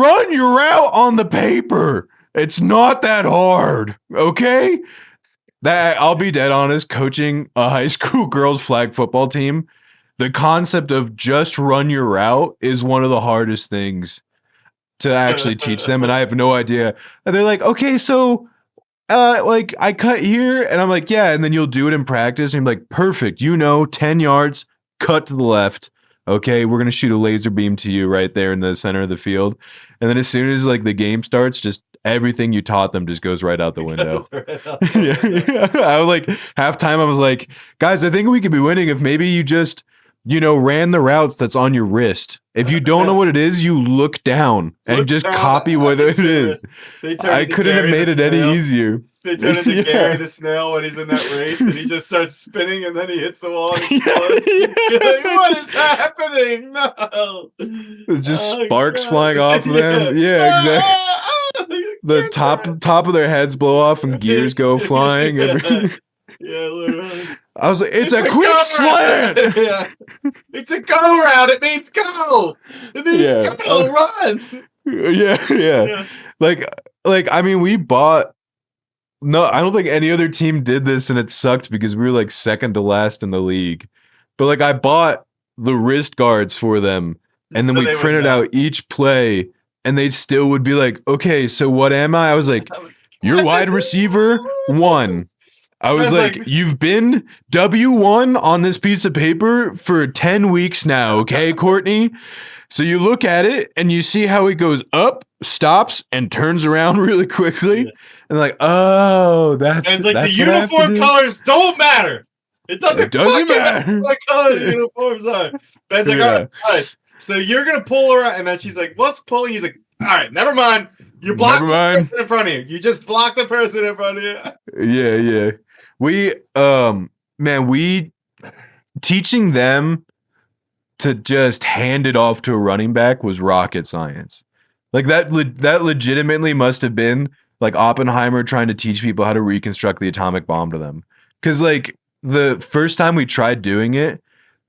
run your route on the paper. It's not that hard, okay? That I'll be dead honest, coaching a high school girls flag football team, the concept of just run your route is one of the hardest things to actually teach them, and I have no idea. And they're like, okay, so like I cut here, and I'm like, yeah, and then you'll do it in practice, and you're like, perfect, 10 yards, cut to the left. Okay, we're gonna shoot a laser beam to you right there in the center of the field. And then as soon as like the game starts, just everything you taught them just goes right out the window. I was like, halftime, I was like, guys, I think we could be winning if maybe you just, ran the routes that's on your wrist. If you don't know what it is, you look down and just copy what it is. I couldn't have made it any easier. They turn into Gary the snail when he's in that race, and he just starts spinning, and then he hits the wall. And like, what is happening? No, it's just sparks flying off of them. Yeah, exactly. The top of their heads blow off, and gears go flying. Yeah, literally. I was like, it's a quick slant. Yeah. It's a go route. It means go. It means go, run. Yeah. Like I mean, we bought. No, I don't think any other team did this, and it sucked because we were like second to last in the league. But like I bought the wrist guards for them, and then we printed out each play, and they still would be like, okay, so what am I? I was like, you're wide receiver 1. I was like, you've been W1 on this piece of paper for 10 weeks now, okay, Courtney? So you look at it and you see how it goes up, stops, and turns around really quickly. Yeah. And like, oh, that's like the uniform colors don't matter. It doesn't matter what color the uniforms are. Ben's like, all right. So you're gonna pull her out, and then she's like, what's pulling? He's like, all right, never mind. You blocked the person in front of you. You just blocked the person in front of you. Yeah. We teaching them to just hand it off to a running back was rocket science. Like that legitimately must have been like Oppenheimer trying to teach people how to reconstruct the atomic bomb to them. Because like the first time we tried doing it,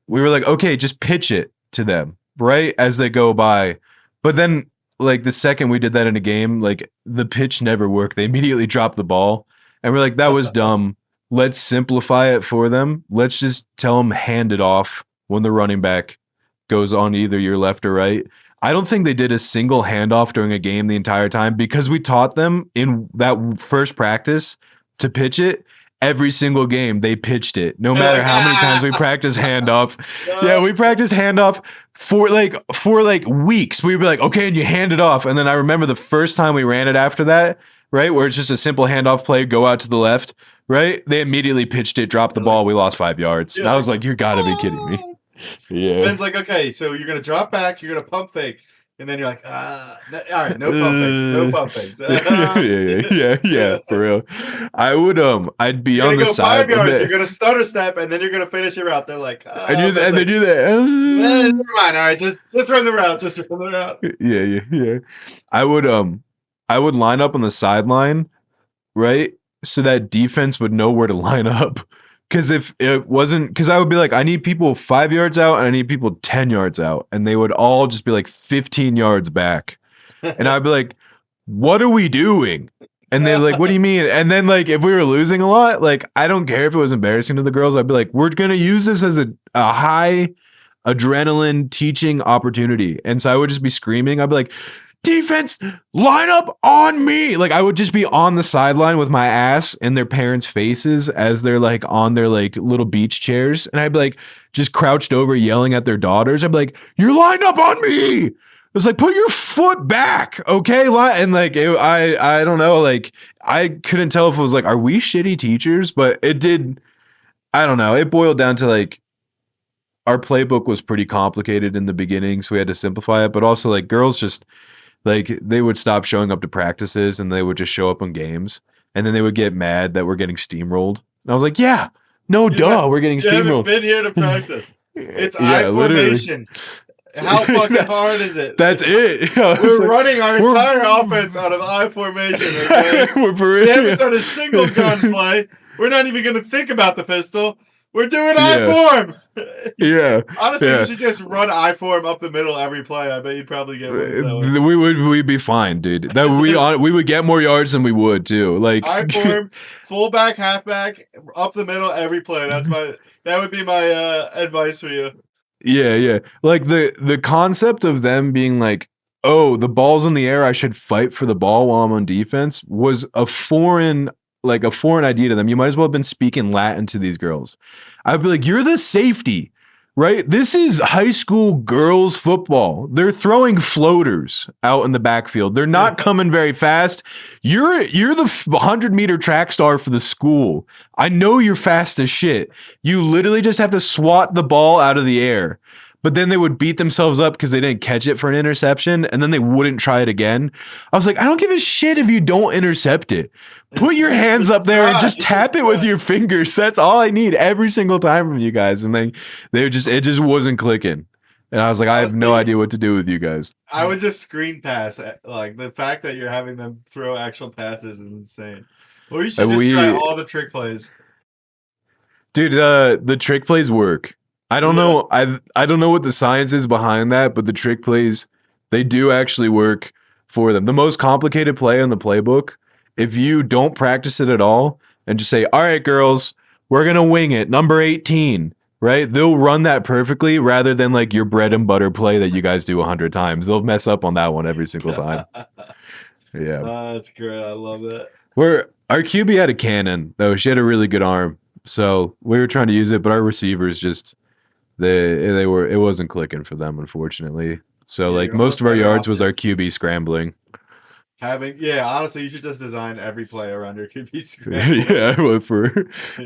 we were like, okay, just pitch it to them, right? As they go by. But then like the second we did that in a game, like the pitch never worked. They immediately dropped the ball. And we're like, that was dumb. Let's simplify it for them. Let's just tell them hand it off when the running back goes on either your left or right. I don't think they did a single handoff during a game the entire time because we taught them in that first practice to pitch it. Every single game they pitched it, no matter how many times we practiced handoff. Yeah, we practiced handoff for like weeks. We'd be like, okay, and you hand it off. And then I remember the first time we ran it after that, right, where it's just a simple handoff play, go out to the left, right? They immediately pitched it, dropped the ball, we lost 5 yards. And I was like, you gotta be kidding me. Yeah. Ben's like, okay, so you're gonna drop back, you're gonna pump fake, and then you're like, all right, no pump fakes. Yeah, for real. I would I'd be on the side. 5 yards, you're gonna stutter step, and then you're gonna finish your route. They're like, and they do that. Never mind, all right, just run the route, Yeah. I would line up on the sideline, right? So that defense would know where to line up. Because if it wasn't, because I would be like, I need people 5 yards out and I need people 10 yards out. And they would all just be like 15 yards back. And I'd be like, what are we doing? And they're like, what do you mean? And then like, if we were losing a lot, like, I don't care if it was embarrassing to the girls. I'd be like, we're going to use this as a high adrenaline teaching opportunity. And so I would just be screaming. I'd be like, defense, line up on me. Like I would just be on the sideline with my ass in their parents' faces as they're like on their like little beach chairs. And I'd be like just crouched over yelling at their daughters. I'd be like, you're lined up on me. It was like, put your foot back. Okay. And like, I don't know. Like I couldn't tell if it was like, are we shitty teachers? But it did. I don't know. It boiled down to like, our playbook was pretty complicated in the beginning. So we had to simplify it, but also like girls just, like they would stop showing up to practices and they would just show up on games and then they would get mad that we're getting steamrolled. And I was like, yeah, no, we're getting steamrolled. You haven't been here to practice. It's I formation. How fucking hard is it? That's it. We're running our entire offense out of I formation. Okay? We haven't done a single gun play. We're not even going to think about the pistol. We're doing I form. Yeah. Honestly, you should just run I form up the middle every play. I bet you'd probably get wins that way. We'd be fine, dude. That we would get more yards than we would too. Like I form, fullback, halfback, up the middle every play. That would be my advice for you. Yeah. Like the concept of them being like, oh, the ball's in the air, I should fight for the ball while I'm on defense was a foreign idea to them. You might as well have been speaking Latin to these girls. I'd be like, you're the safety, right? This is high school girls football. They're throwing floaters out in the backfield. They're not coming very fast. You're the 100-meter track star for the school. I know you're fast as shit. You literally just have to swat the ball out of the air. But then they would beat themselves up because they didn't catch it for an interception, and then they wouldn't try it again. I was like, I don't give a shit if you don't intercept it. Put your hands up there and just tap it with your fingers. That's all I need every single time from you guys. And then it just wasn't clicking. And I was like, I have no idea what to do with you guys. I would just screen pass. Like, the fact that you're having them throw actual passes is insane. Or you should just try all the trick plays. Dude, the trick plays work. I don't know. I don't know what the science is behind that, but the trick plays, they do actually work for them. The most complicated play in the playbook, if you don't practice it at all and just say, all right, girls, we're going to wing it. Number 18, right? They'll run that perfectly rather than like your bread and butter play that you guys do 100 times. They'll mess up on that one every single time. Yeah. That's great. I love that. Our QB had a cannon, though. She had a really good arm. So we were trying to use it, but our receivers just, it wasn't clicking for them, unfortunately. So like most of our yards was our QB scrambling. Honestly, you should just design every play around your QB scrambling.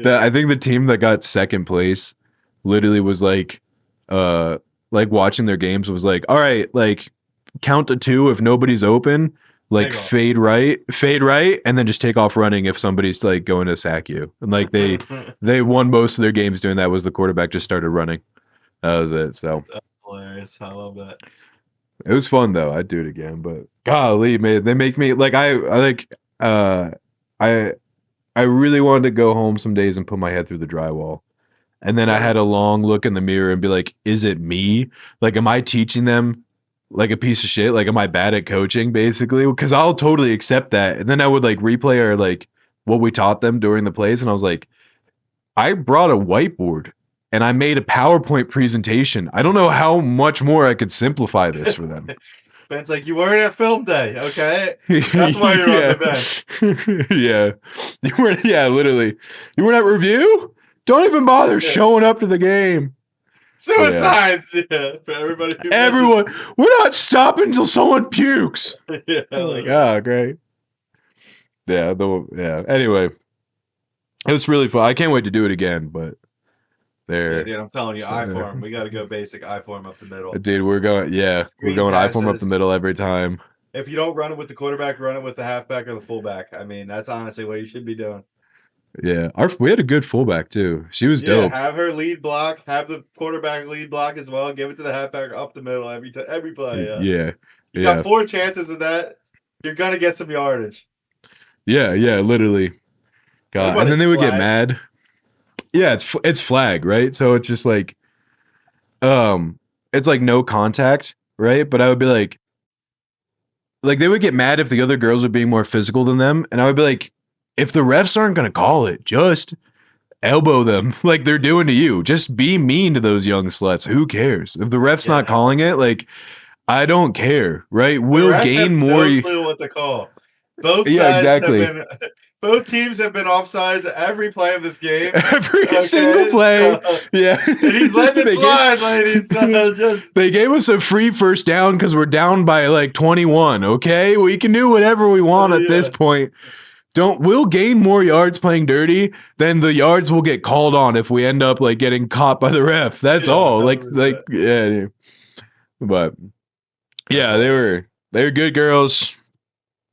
I think the team that got second place literally was like watching their games was like, all right, like count to 2 if nobody's open, like fade right, and then just take off running if somebody's like going to sack you. And like they won most of their games doing that. Was the quarterback just started running. That was it. So that's hilarious. I love that. It was fun though. I'd do it again, but golly, man, they make me like I really wanted to go home some days and put my head through the drywall. And then I had a long look in the mirror and be like, is it me? Like, am I teaching them like a piece of shit? Like, am I bad at coaching basically? Because I'll totally accept that. And then I would like replay or like what we taught them during the plays. And I was like, I brought a whiteboard and I made a PowerPoint presentation. I don't know how much more I could simplify this for them. Ben's like, you weren't at film day, okay? That's why you're on the bench. Literally. You weren't at review? Don't even bother showing up to the game. Suicides, for everybody. Everyone, we're not stopping until someone pukes. Great. Anyway, it was really fun. I can't wait to do it again, but dude, I'm telling you, I-form. We got to go basic I-form up the middle. Dude, we're going I-form up the middle every time. If you don't run it with the quarterback, run it with the halfback or the fullback. I mean, that's honestly what you should be doing. Yeah, we had a good fullback too. She was dope. Have her lead block, have the quarterback lead block as well. Give it to the halfback up the middle every play. You got 4 chances of that. You're gonna get some yardage. Yeah, literally. God, and then they would get mad. Yeah, it's flag, right? So it's just like, it's like no contact, right? But I would be like they would get mad if the other girls were being more physical than them, and I would be like, if the refs aren't gonna call it, just elbow them like they're doing to you. Just be mean to those young sluts. Who cares if the ref's not calling it? Like, I don't care, right? We'll gain more. No clue what to call. Both sides both teams have been offsides every play of this game. Every single play. And he's letting it slide, ladies. They gave us a free first down because we're down by like 21. Okay, we can do whatever we want at this point. We'll gain more yards playing dirty than the yards will get called on if we end up like getting caught by the ref. That's all. 100%. But they were good girls.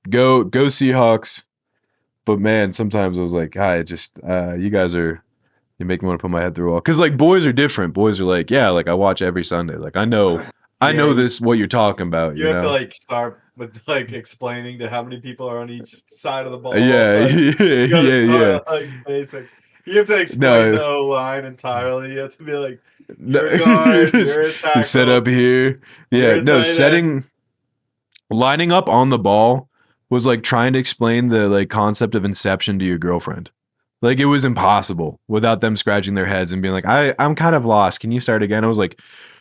Go Seahawks. But man, sometimes I was like, you guys you make me want to put my head through a wall. Because like boys are different. Boys are like, I watch every Sunday. Like I know this what you're talking about. You have to like start with like explaining to how many people are on each side of the ball. Yeah. Like basics. You have to explain the O line entirely. You have to be like, you're a guard, you're a tackle, set up here. Yeah, no, lining up on the ball was like trying to explain the like concept of inception to your girlfriend. Like it was impossible without them scratching their heads and being like, I'm kind of lost. Can you start again? I was like,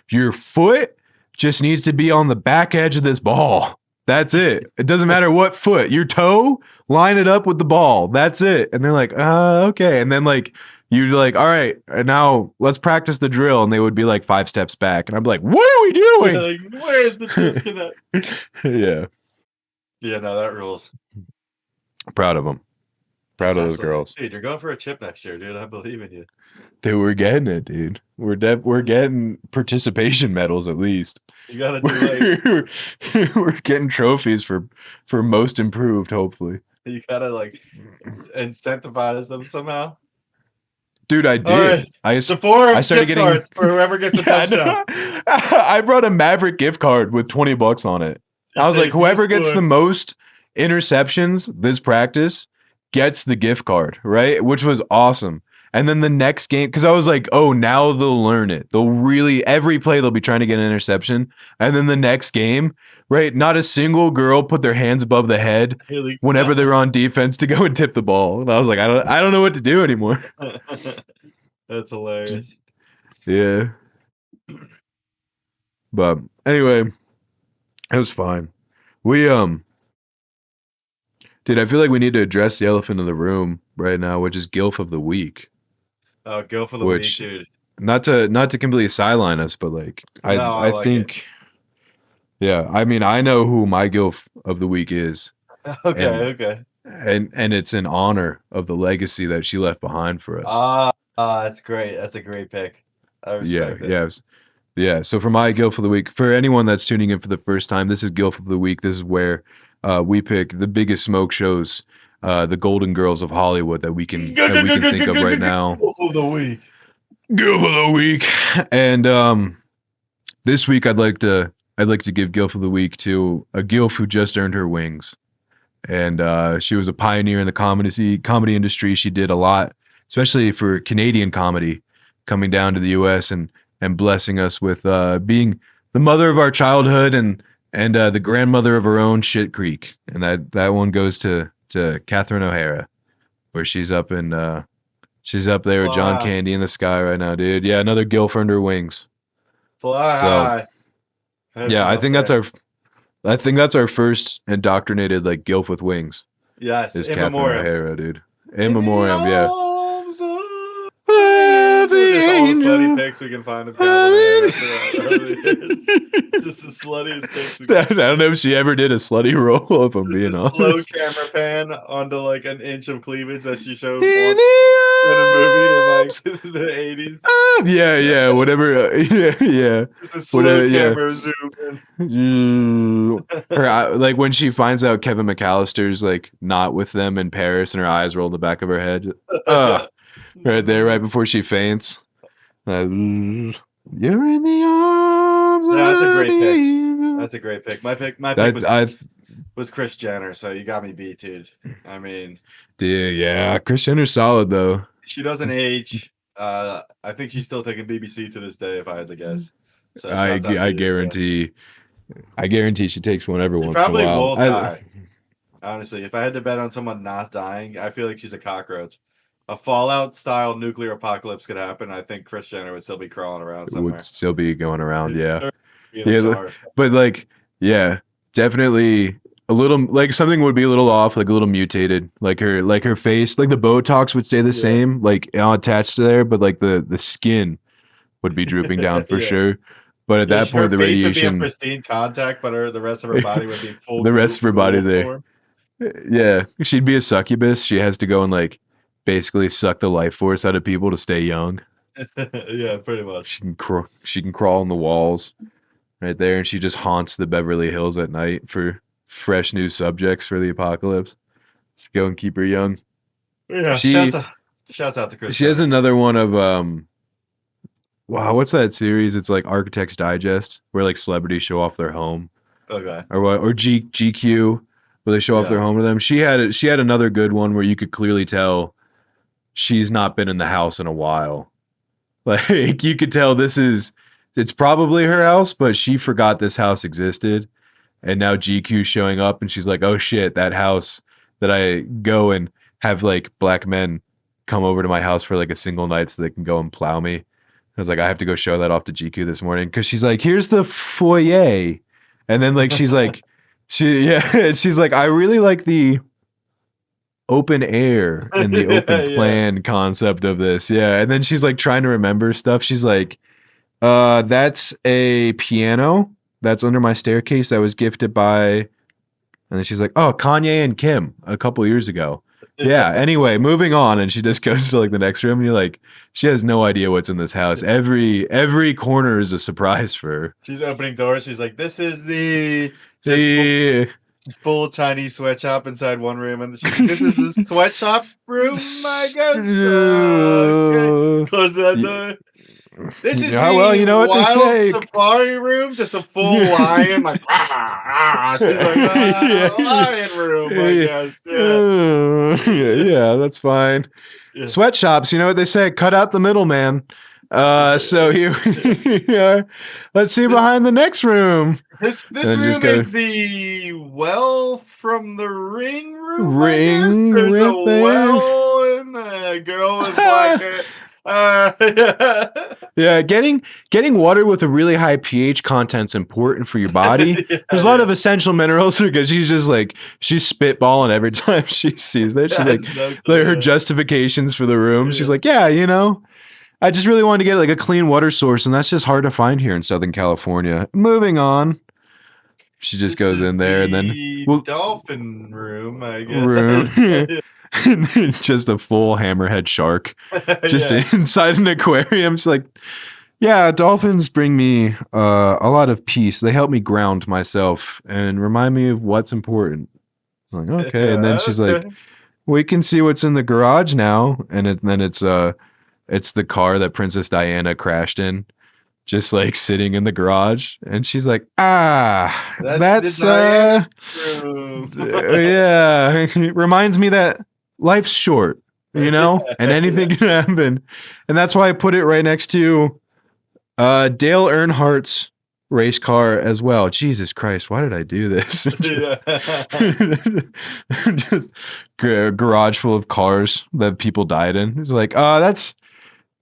your foot just needs to be on the back edge of this ball. That's it. It doesn't matter what foot. Your toe, line it up with the ball. That's it. And they're like, okay. And then like you're like, all right, and now let's practice the drill. And they would be like 5 steps back. And I'm like, what are we doing? Like, where's the disconnect? Yeah. Yeah, no, that rules. Proud of them. Proud of those girls. Dude, you're going for a chip next year, dude. I believe in you. Dude, we're getting it, dude. We're getting participation medals at least. You gotta do like we're getting trophies for most improved, hopefully. You gotta like incentivize them somehow. Dude, I did. Right. I started getting cards for whoever gets a touchdown. I brought a Maverick gift card with $20 on it. I was like, whoever gets the most interceptions this practice gets the gift card, right? Which was awesome. And then the next game, because I was like, oh, now they'll learn it. They'll really, every play they'll be trying to get an interception. And then the next game, right? Not a single girl put their hands above the head whenever they were on defense to go and tip the ball. And I was like, I don't know what to do anymore. That's hilarious. Yeah. But anyway, it was fine. Dude, I feel like we need to address the elephant in the room right now, which is G.I.L.F of the week. Oh, G.I.L.F of the week, dude. Not to completely sideline us, but like I like think, yeah. I mean, I know who my G.I.L.F of the week is. Okay. And it's in honor of the legacy that she left behind for us. That's great. That's a great pick. I respect it. Yeah. So for my G.I.L.F of the week, for anyone that's tuning in for the first time, this is G.I.L.F of the week. This is where we pick the biggest smoke shows, the Golden Girls of Hollywood that we can think of right now. G.I.L.F of the week. G.I.L.F of the week. And this week I'd like to give G.I.L.F of the week to a G.I.L.F who just earned her wings. And she was a pioneer in the comedy industry. She did a lot, especially for Canadian comedy, coming down to the US and blessing us with being the mother of our childhood and the grandmother of her own Shit Creek. And that one goes to Catherine O'Hara, where she's up there with John Candy in the sky right now, dude. Yeah, another G.I.L.F earned her wings. Fly high. Yeah, I think that's our first indoctrinated like G.I.L.F with wings. Yes, is Catherine O'Hara, dude. In memoriam, yeah. Just all the slutty pics we can find of Catherine. Just the sluttiest pics we can find. I don't know if she ever did a slutty role, if I'm being honest. Slow camera pan onto like an inch of cleavage that she showed once in a movie in like the 80s. Yeah, whatever. Yeah. Just a slow camera zoom in. Like when she finds out Kevin McAllister's like not with them in Paris and her eyes roll in the back of her head. Right there, right before she faints. You're in the arms. Yeah, that's a great pick. That's a great pick. My pick was Kris Jenner, so you got me beat, dude. I mean, yeah, Kris Jenner's solid though. She doesn't age. I think she's still taking BBC to this day, if I had to guess. So I guarantee. I guarantee she takes one every once in a while. Probably will die. Honestly, if I had to bet on someone not dying, I feel like she's a cockroach. A Fallout-style nuclear apocalypse could happen. I think Kris Jenner would still be crawling around somewhere. Would still be going around, yeah. But like, yeah, definitely a little like something would be a little off, like a little mutated. Like her face, like the Botox would stay the same, like attached to there, but like the skin would be drooping down for sure. But at that point, the radiation would be in pristine contact, but the rest of her body would be full. The rest of her body there. Yeah, she'd be a succubus. She has to go and like basically suck the life force out of people to stay young. Yeah, pretty much. She can crawl on the walls right there, and she just haunts the Beverly Hills at night for fresh new subjects for the apocalypse. Let's go and keep her young. Yeah, shouts out to Kris. She has another one of wow, what's that series? It's like Architects Digest, where like celebrities show off their home. Okay. Or GQ, where they show off their home to them. She had another good one where you could clearly tell she's not been in the house in a while. Like you could tell it's probably her house, but she forgot this house existed. And now GQ's showing up and she's like, oh shit, that house that I go and have like black men come over to my house for like a single night so they can go and plow me. I was like, I have to go show that off to GQ this morning because she's like, here's the foyer. And then like she's like, she's like, I really like the open air and the open plan concept of this. Yeah. And then she's like trying to remember stuff. She's like, that's a piano that's under my staircase that was gifted by, and then she's like, oh, Kanye and Kim a couple years ago. Yeah. Anyway, moving on. And she just goes to like the next room and you're like, she has no idea what's in this house. Every corner is a surprise for her. She's opening doors. She's like, this is the full Chinese sweatshop inside one room. And she's like, this is the sweatshop room, I guess. Okay. Close that door. This is the wild safari room, just a full lion, like she's like lion room, I guess. Yeah, that's fine. Yeah. Sweatshops, you know what they say? Cut out the middleman. So here we are. Let's see behind the next room. This room is the well from the ring room. There's a well and a girl with black hair. Yeah, getting water with a really high pH content's important for your body. There's a lot of essential minerals because she's spitballing every time she sees that. She's like her justifications for the room. She's like, yeah, I just really wanted to get like a clean water source, and that's just hard to find here in Southern California. Moving on. She just goes in there and then dolphin room, I guess. It's just a full hammerhead shark just inside an aquarium. It's like, yeah, dolphins bring me a lot of peace. They help me ground myself and remind me of what's important. I'm like, okay. And then she's like, we can see what's in the garage now. And then it's the car that Princess Diana crashed in, just like sitting in the garage. And she's like, that's yeah. It reminds me that life's short, and anything can happen. And that's why I put it right next to Dale Earnhardt's race car as well. Jesus Christ, why did I do this? Just a garage full of cars that people died in. It's like, that's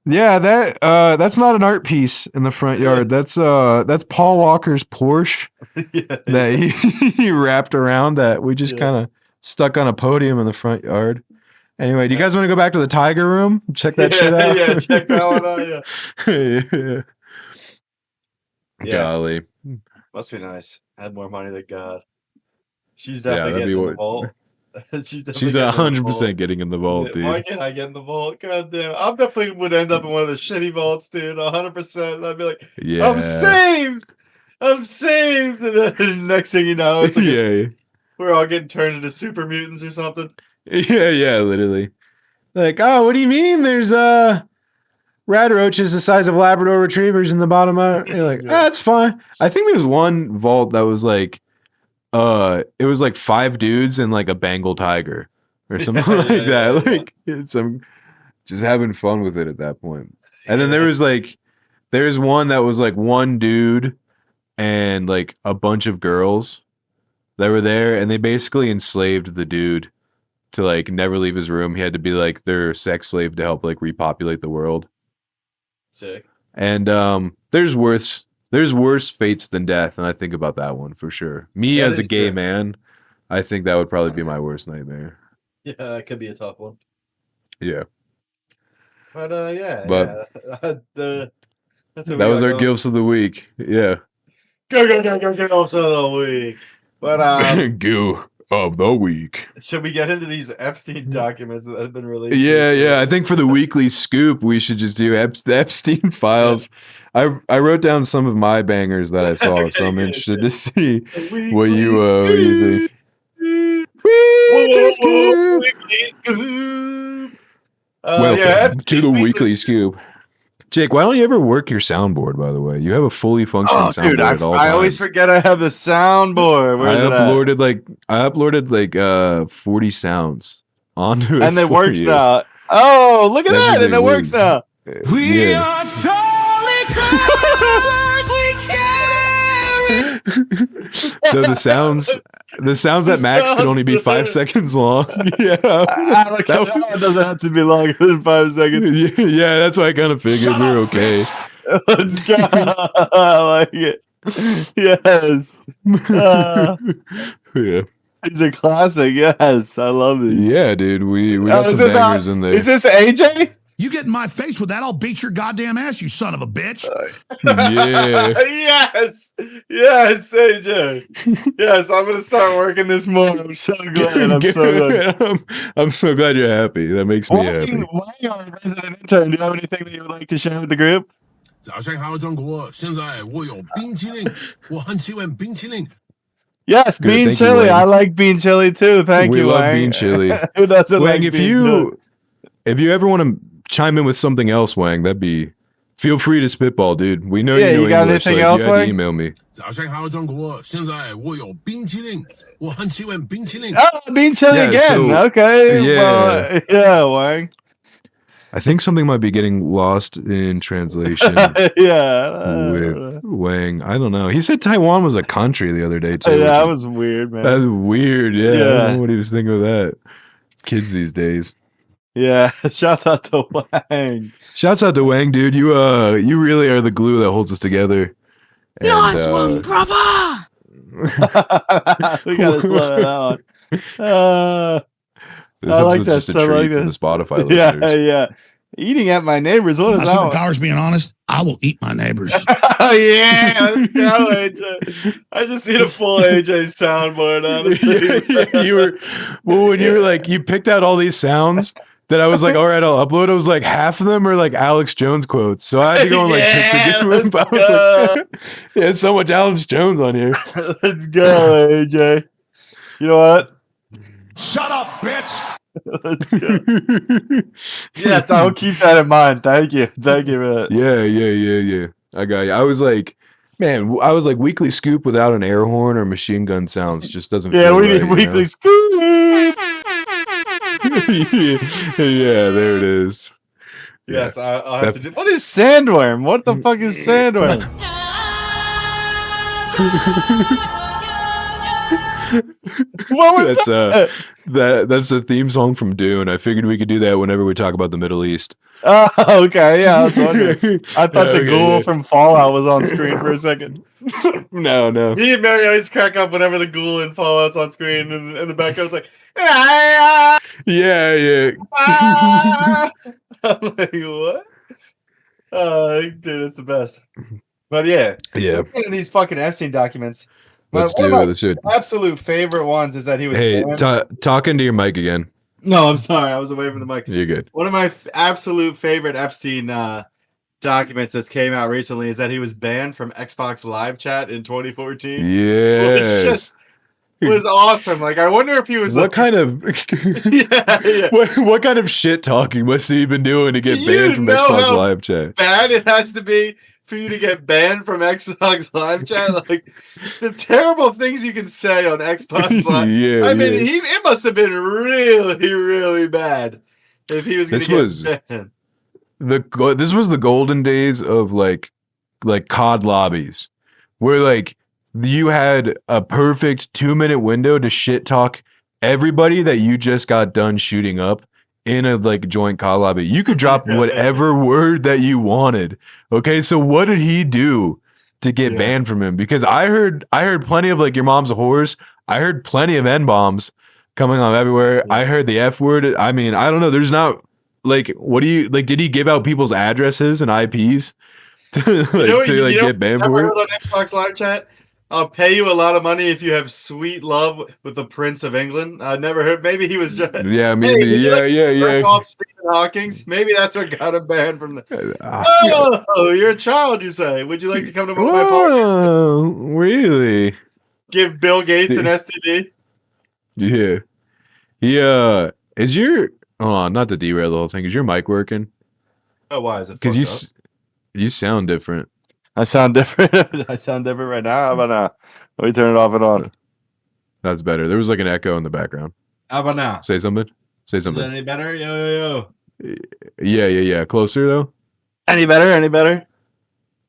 not an art piece in the front yard. That's Paul Walker's Porsche that he wrapped around that we just kind of stuck on a podium in the front yard. Anyway, do you guys want to go back to the tiger room? Check that shit out? Yeah, check that one out, yeah. Golly. Must be nice. Had more money than God. She's definitely getting in the vault. She's 100% getting in the vault, dude. Why can't I get in the vault? God damn. I definitely would end up in one of the shitty vaults, dude. 100%. I'd be like, I'm saved! I'm saved! And then the next thing you know, it's like we're all getting turned into super mutants or something. Yeah, literally. Like, oh, what do you mean? There's rat roaches the size of Labrador retrievers in the bottom of it. You're like, that's fine. I think there was one vault that was like, it was like 5 dudes and like a Bengal tiger or something like that. Like it's just having fun with it at that point. And then there's one that was like 1 dude and like a bunch of girls that were there, and they basically enslaved the dude to like never leave his room. He had to be like their sex slave to help like repopulate the world. Sick. And there's worse fates than death, and I think about that one for sure. Me as a gay man, I think that would probably be my worst nightmare. Yeah, that could be a tough one. Yeah. But that was our gifts of the week. Yeah. Go gifts of the week. But goo of the week. Should we get into these Epstein documents that have been released? Yeah. I think for the weekly scoop, we should just do the Epstein Files. I wrote down some of my bangers that I saw, so I'm interested to see what you think. Weekly scoop. Welcome to the weekly scoop. Jake, why don't you ever work your soundboard, by the way? You have a fully functioning soundboard at all times. I always forget I have the soundboard. I uploaded like 40 sounds onto it. And it works now. Oh, look at that. And it really works now. We are totally covered. So the sounds that max could only be 5 seconds long. Yeah. Alex, that doesn't have to be longer than 5 seconds. Yeah, that's why I kind of figured we're okay. Let's go. I like it. Yes. Yeah. It's a classic. Yes. I love it. Yeah, dude. We got some bangers in there. Is this AJ? You get in my face with that, I'll beat your goddamn ass, you son of a bitch. Yeah. Yes. Yes, AJ. Yes, I'm going to start working this more. I'm so glad. I'm so glad. I'm so glad you're happy. That makes me happy. Wang, our resident intern, do you have anything that you would like to share with the group? 早上好，中国！现在我有冰淇淋，我很喜欢冰淇淋。 Yes, Good, bean thank you, chili. Wang. I like bean chili too. Thank We you, love Wang. bean chili. Who doesn't Wang, like bean chili? if you ever want to chime in with something else, Wang, that'd be. Feel free to spitball, dude. We know Yeah, you know you got English, anything so else, you had to Wang? email me. 早上好，中国！现在我有冰淇淋，我很喜欢冰淇淋。 Oh, bean chili Yeah, again. so- Okay. yeah. Well, yeah, Wang. I think something might be getting lost in translation Yeah. with Wang. I don't know. He said Taiwan was a country the other day, too. Yeah, that which was weird, man. That's weird. Yeah. I Yeah. don't know what he was thinking of that. Kids these days. Yeah. Shouts out to Wang. Shouts out to Wang, dude. You really are the glue that holds us together. And, Nice one, brother. We gotta slow that down. This I like episode's that. just a So I treat like for the that. Spotify Yeah, listeners. yeah. Eating at my neighbors. What is My that? one? superpower's being honest. I will eat my neighbors. Oh, yeah. Let's go, AJ. I just need a full AJ soundboard, honestly. Yeah, you were when you were like you picked out all these sounds that I was like, all right, I'll upload. I was like, half of them are like Alex Jones quotes, so I had to go and like pick the good one. I was like, yeah, so much Alex Jones on here. Let's go, AJ. You know what? Shut up, bitch. Let's go. Yes, I'll keep that in mind. Thank you. Thank you for that. Yeah. I got you. I was like, man, weekly scoop without an air horn or machine gun sounds just doesn't. Yeah, feel we right, need weekly scoop. Yeah, there it is. Yes, I'll have to do. What is sandworm? What the fuck is sandworm? What was That's that? that's a theme song from Dune. I figured we could do that whenever we talk about the Middle East. Oh, okay. Yeah, I was wondering. I thought the Okay, ghoul yeah. from Fallout was on screen for a second. No. Me and Mary always crack up whenever the ghoul in Fallout's on screen, and in the background's like, ah, Yeah. ah. I'm like, what? Dude, it's the best. But yeah, Yeah. let's get into these fucking Epstein documents. Let's One of do my it. Let's do it. absolute favorite ones is that he was. Hey, banned- talk into your mic again. No, I'm sorry, I was away from the mic. You're good. One of my absolute favorite Epstein documents that came out recently is that he was banned from Xbox Live Chat in 2014. Yes. It was awesome. Like, I wonder if he was What like, kind of yeah. what kind of shit talking must he been doing to get You banned from know Xbox how Live Chat? bad it has to be for you to get banned from Xbox Live Chat. Like, the terrible things you can say on Xbox Live. Yeah, I mean, yeah. it must have been really, really bad if he was going This to get banned. This was the golden days of like COD lobbies, where like you had a perfect 2-minute window to shit talk everybody that you just got done shooting up in a like joint COD lobby. You could drop whatever word that you wanted. Okay, so what did he do to get banned from him? Because I heard plenty of like your mom's a horse. I heard plenty of N bombs coming on everywhere. I heard the F word. I mean, I don't know. There's not like, what do you like? Did he give out people's addresses and IPs to get banned Ever for heard it? on Xbox Live Chat? I'll pay you a lot of money if you have sweet love with the Prince of England. I never heard. Maybe he was just. Yeah, maybe. Hey, would you like to Yeah. jerk off Stephen Hawking's? Maybe that's what got him banned from the. Ah. Oh, you're a child, you say? Would you like to come to my party? Oh, really? Give Bill Gates an STD? Yeah. Is your not to derail the whole thing? Is your mic working? Oh, why is it? Because you sound different. I sound different. I sound different right now. How about now? Let me turn it off and on. That's better. There was like an echo in the background. How about now? Say something. Say Is that something. any better? Yo. Yeah. Closer though. Any better? Any better?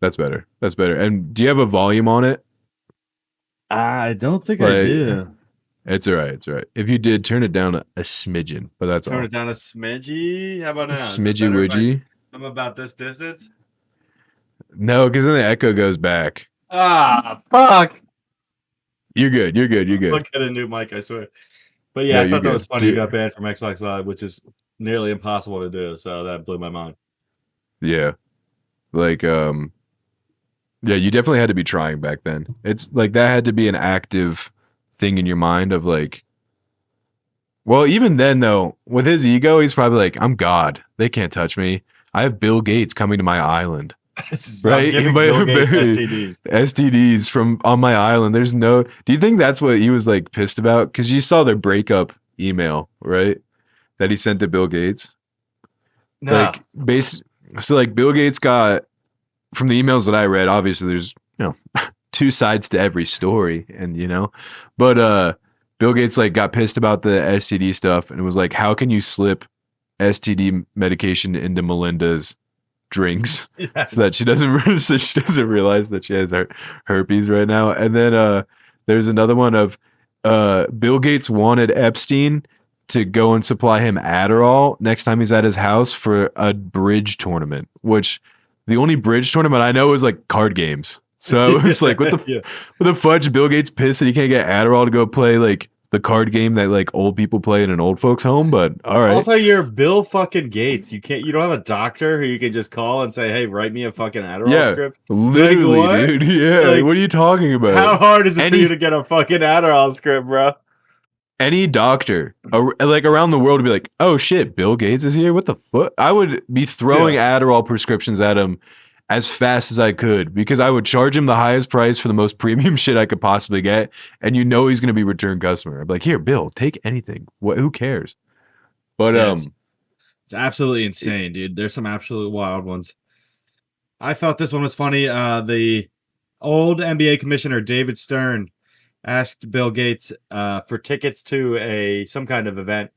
That's better. That's better. And do you have a volume on it? I don't think I do. It's all right. It's all right. If you did, turn it down a smidgen, but that's Turn all. it down a smidgy. How about now? Is it Smidgy better if widgy. I'm about this distance. No, because then the echo goes back. Ah, fuck. You're good. You're good. You're good. Look at a new mic, I swear. But yeah, No, I you're thought that good. was funny. Dude. You got banned from Xbox Live, which is nearly impossible to do. So that blew my mind. Yeah. Like, yeah, you definitely had to be trying back then. It's like that had to be an active thing in your mind of like, well, even then though, with his ego, he's probably like, I'm God. They can't touch me. I have Bill Gates coming to my island. This is Right? giving Bill Gates STDs. STDs from on my island. There's no. Do you think that's what he was like pissed about? Because you saw their breakup email, right? That he sent to Bill Gates. No. Like so like Bill Gates got from the emails that I read, obviously there's, two sides to every story, and but Bill Gates like got pissed about the STD stuff and was like, how can you slip STD medication into Melinda's drinks Yes. so that she doesn't realize that she has herpes right now. And then there's another one of Bill Gates wanted Epstein to go and supply him Adderall next time he's at his house for a bridge tournament, which the only bridge tournament I know is like card games. So it's like, what the fudge? Bill Gates pissed that he can't get Adderall to go play like the card game that like old people play in an old folks home. But all right. Also, you're Bill fucking Gates. You don't have a doctor who you can just call and say, "Hey, write me a fucking Adderall script." Literally, like, dude. Yeah. Like, what are you talking about? How hard is it for you to get a fucking Adderall script, bro? Any doctor like around the world would be like, oh shit, Bill Gates is here. What the fuck? I would be throwing Adderall prescriptions at him as fast as I could because I would charge him the highest price for the most premium shit I could possibly get. And he's going to be a return customer. I'm like, here, Bill, take anything. Who cares? But it's absolutely insane, dude. There's some absolute wild ones. I thought this one was funny. The old NBA commissioner David Stern asked Bill Gates for tickets to some kind of event,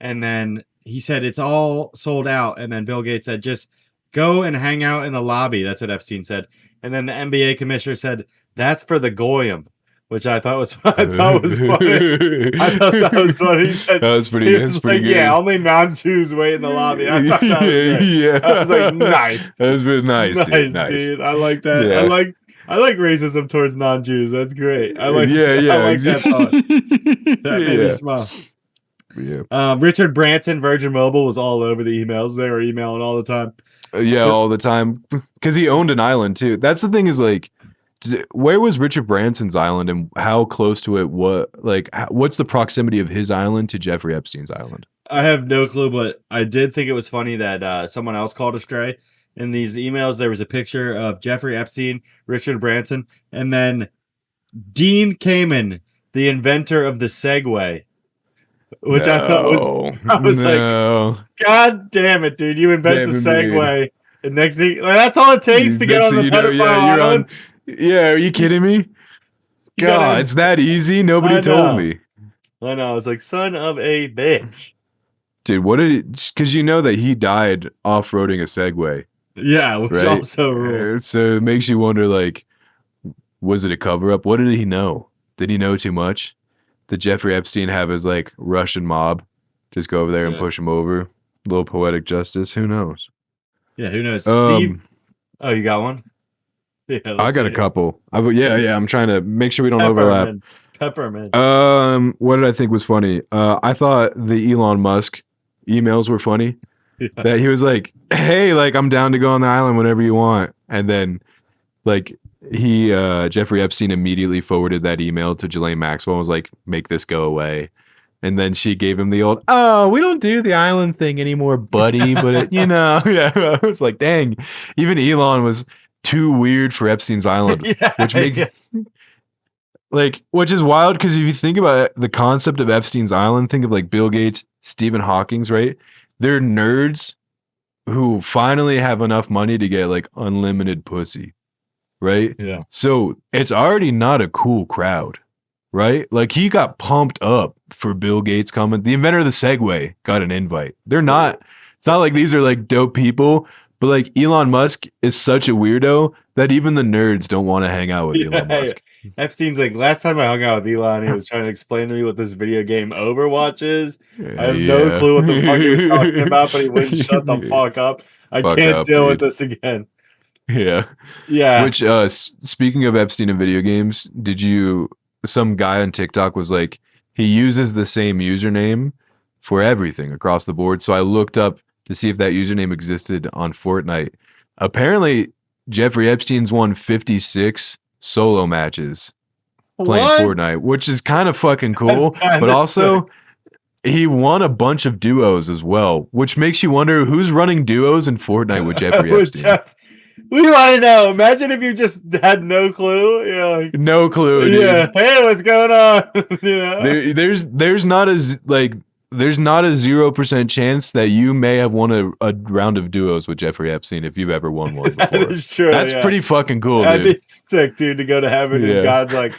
and then he said it's all sold out. And then Bill Gates said, just go and hang out in the lobby. That's what Epstein said. And then the NBA commissioner said, that's for the goyim, which I thought was funny. I thought that was funny. He said, that was pretty good. Yeah, only non-Jews wait in the lobby. I thought that was great. Yeah. I was like, nice. That was pretty nice, dude. Nice, dude. I like that. Yeah. I like racism towards non-Jews. That's great. I like that thought. That made me smile. Yeah. Richard Branson, Virgin Mobile, was all over the emails. They were emailing all the time. All the time. Because he owned an island, too. That's the thing is, like, where was Richard Branson's island and how close to it? What's the proximity of his island to Jeffrey Epstein's island? I have no clue, but I did think it was funny that someone else called astray. In these emails, there was a picture of Jeffrey Epstein, Richard Branson, and then Dean Kamen, the inventor of the Segway, which I thought was like, God damn it, dude! You invent the Segway, and next thing, that's all it takes to get on the pedophile island. Are you kidding me? God, it's that easy. Nobody told me. I know. I was like, son of a bitch. Dude, what did it? Because you know that he died off-roading a Segway. Yeah, which also rules. So it makes you wonder, like, was it a cover-up? What did he know? Did he know too much? Did Jeffrey Epstein have his, like, Russian mob just go over there and push him over? A little poetic justice. Who knows? Yeah, who knows? Steve? Oh, you got one? Yeah, I got a couple. I'm trying to make sure we don't overlap. Peppermint. What did I think was funny? I thought the Elon Musk emails were funny. Yeah. That he was like, hey, like, I'm down to go on the island whenever you want. And then, like, Jeffrey Epstein immediately forwarded that email to Ghislaine Maxwell and was like, make this go away. And then she gave him the old, oh, we don't do the island thing anymore, buddy. But, I was like, dang, even Elon was too weird for Epstein's island, which is wild because if you think about the concept of Epstein's island, think of like Bill Gates, Stephen Hawking's, right? They're nerds who finally have enough money to get like unlimited pussy, right? Yeah. So it's already not a cool crowd, right? Like he got pumped up for Bill Gates coming. The inventor of the Segway got an invite. They're not. It's not like these are like dope people, but like Elon Musk is such a weirdo that even the nerds don't want to hang out with Elon Musk. Epstein's like, last time I hung out with Elon, he was trying to explain to me what this video game Overwatch is. I have no clue what the fuck he was talking about, but he wouldn't shut the fuck up. I can't deal with this again. Yeah. Which speaking of Epstein and video games, some guy on TikTok was like, he uses the same username for everything across the board. So I looked up to see if that username existed on Fortnite. Apparently, Jeffrey Epstein's won 56 solo matches playing Fortnite, which is kind of fucking cool. But also, sick. He won a bunch of duos as well, which makes you wonder who's running duos in Fortnite with Jeffrey Epstein. We want to know. Imagine if you just had no clue. You're like, no clue. Dude. Yeah. Hey, what's going on? You know? There's not a 0% chance that you may have won a round of duos with Jeffrey Epstein if you've ever won one before. That is true. That's pretty fucking cool, That'd dude. Be sick, dude, to go to heaven and God's like,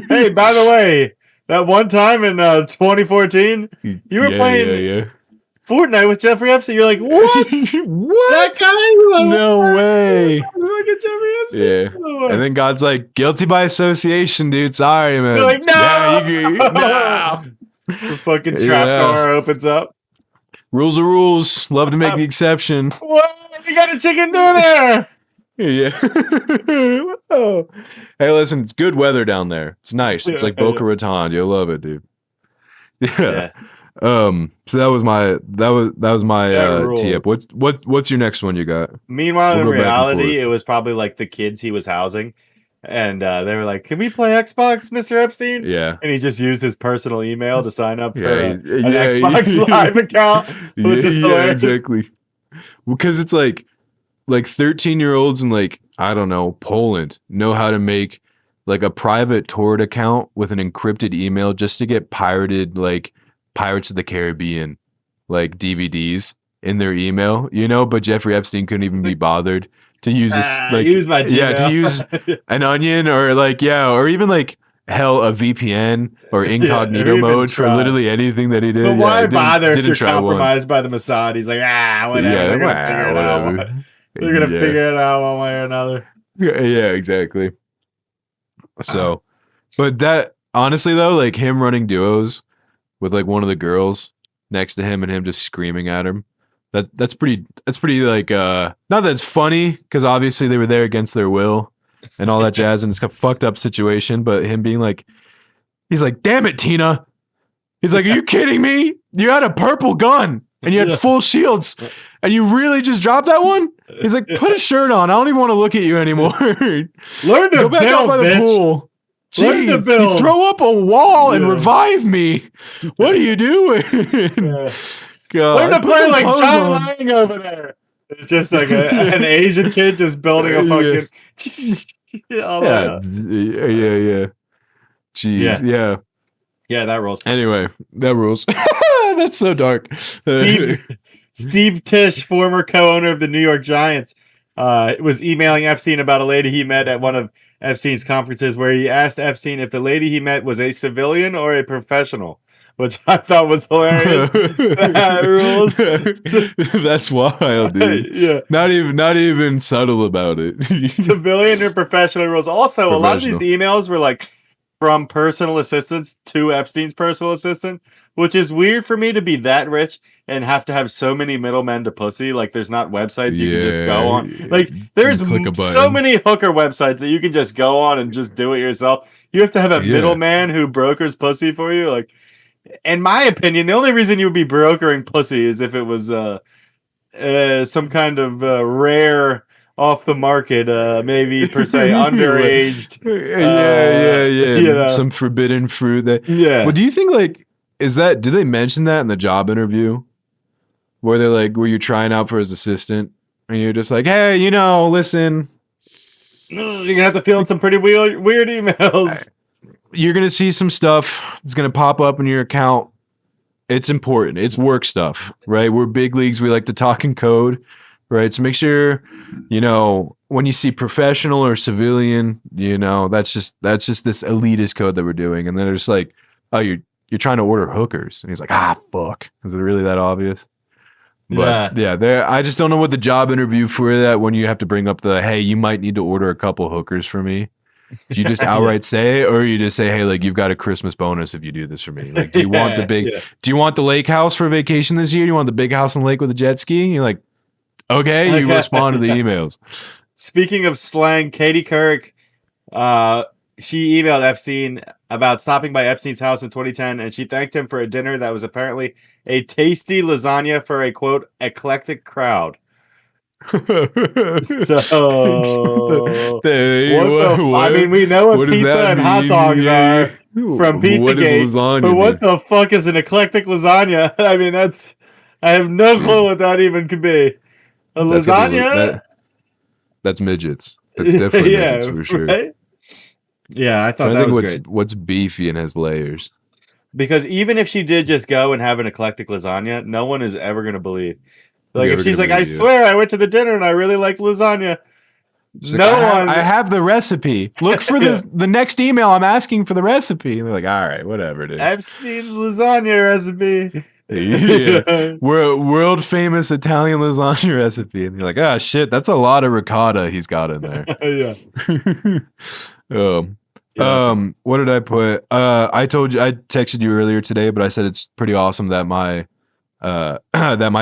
hey, by the way, that one time in 2014, you were playing Fortnite with Jeffrey Epstein. You're like, what? What? That guy? No way. Jeffrey Epstein. Yeah. And then God's like, guilty by association, dude. Sorry, man. You're like, no. Yeah, no. The fucking trapdoor opens up. Rules are rules. Love to make the exception. What? You got a chicken dinner. Yeah. Hey, listen, it's good weather down there. It's nice. It's like Boca Raton. You'll love it, dude. Yeah. So that was my tip. What's your next one you got? Meanwhile, in reality, it was probably like the kids he was housing. And they were like, "Can we play Xbox, Mr. Epstein?" Yeah. And he just used his personal email to sign up for an Xbox Live account, which is hilarious. Exactly. Because it's like 13-year-olds in like, I don't know, Poland know how to make like a private torrent account with an encrypted email just to get pirated like Pirates of the Caribbean like DVDs in their email, you know, but Jeffrey Epstein couldn't even be bothered to use this use my Gmail. to use an onion or like or even like hell a VPN or incognito mode for literally anything that he did. But why bother if you're compromised by the Mossad? He's like, whatever. They're gonna figure it out. They're gonna figure it out one way or another. Yeah, exactly. So, but that honestly though, like him running duos with like one of the girls next to him and him just screaming at him. That's pretty like not that it's funny because obviously they were there against their will and all that jazz and it's a fucked up situation, but him being like, he's like, damn it, Tina. He's like, are you kidding me? You had a purple gun and you had full shields and you really just dropped that one? He's like, put a shirt on. I don't even want to look at you anymore. Learn to go back out by the pool. Jeez, you throw up a wall and revive me. What are you doing? God, learn to play like John Lang over there. It's just like an Asian kid just building a fucking. Yeah. Jeez, yeah, that rules. Anyway, that rules. That's so dark. Steve Tisch, former co-owner of the New York Giants, was emailing Epstein about a lady he met at one of Epstein's conferences where he asked Epstein if the lady he met was a civilian or a professional, which I thought was hilarious. That rules. That's wild, dude. Yeah. Not even subtle about it. Civilian or professional rules. Also, a lot of these emails were like from personal assistants to Epstein's personal assistant, which is weird for me to be that rich and have to have so many middlemen to pussy. Like, there's not websites you can just go on. Like, there's so many hooker websites that you can just go on and just do it yourself. You have to have a middleman who brokers pussy for you. Like, in my opinion, the only reason you would be brokering pussy is if it was some kind of rare, off the market, maybe per se underaged. You know. Some forbidden fruit. Well, do you think like did they mention that in the job interview where they're like, were you trying out for his assistant and you're just like, hey, you know, listen, you're gonna have to fill in some pretty weird emails. You're gonna see some stuff that's gonna pop up in your account. It's important. It's work stuff, right? We're big leagues. We like to talk in code, right? So make sure, you know, when you see professional or civilian, you know, that's just this elitist code that we're doing. And then they're just like, oh, you're trying to order hookers. And he's like, fuck. Is it really that obvious? But yeah, there. I just don't know what the job interview for that when you have to bring up the hey, you might need to order a couple hookers for me. Do you just outright say it, or you just say, hey, like you've got a Christmas bonus if you do this for me? Like, do you want the big? Yeah. Do you want the lake house for vacation this year? Do you want the big house on the lake with a jet ski? And you're like, okay. You respond to the emails. Speaking of slang, Katie Couric, she emailed Epstein about stopping by Epstein's house in 2010, and she thanked him for a dinner that was apparently a tasty lasagna for a, quote, eclectic crowd. So, I mean, we know what pizza and hot dogs are from Pizzagate, but what the fuck is an eclectic lasagna? I mean, I have no clue what that even could be. A lasagna? That's midgets. That's definitely midgets for sure. Right? Yeah, I thought that was great. What's beefy and has layers? Because even if she did just go and have an eclectic lasagna, no one is ever going to believe. Like, if she's like, I swear I went to the dinner and I really liked lasagna. I have the recipe. Look for the next email. I'm asking for the recipe. And they're like, all right, whatever, dude. Epstein's lasagna recipe. Yeah. World famous Italian lasagna recipe. And you're like, ah, shit, that's a lot of ricotta he's got in there. What did I put? I told you, I texted you earlier today, but I said it's pretty awesome that my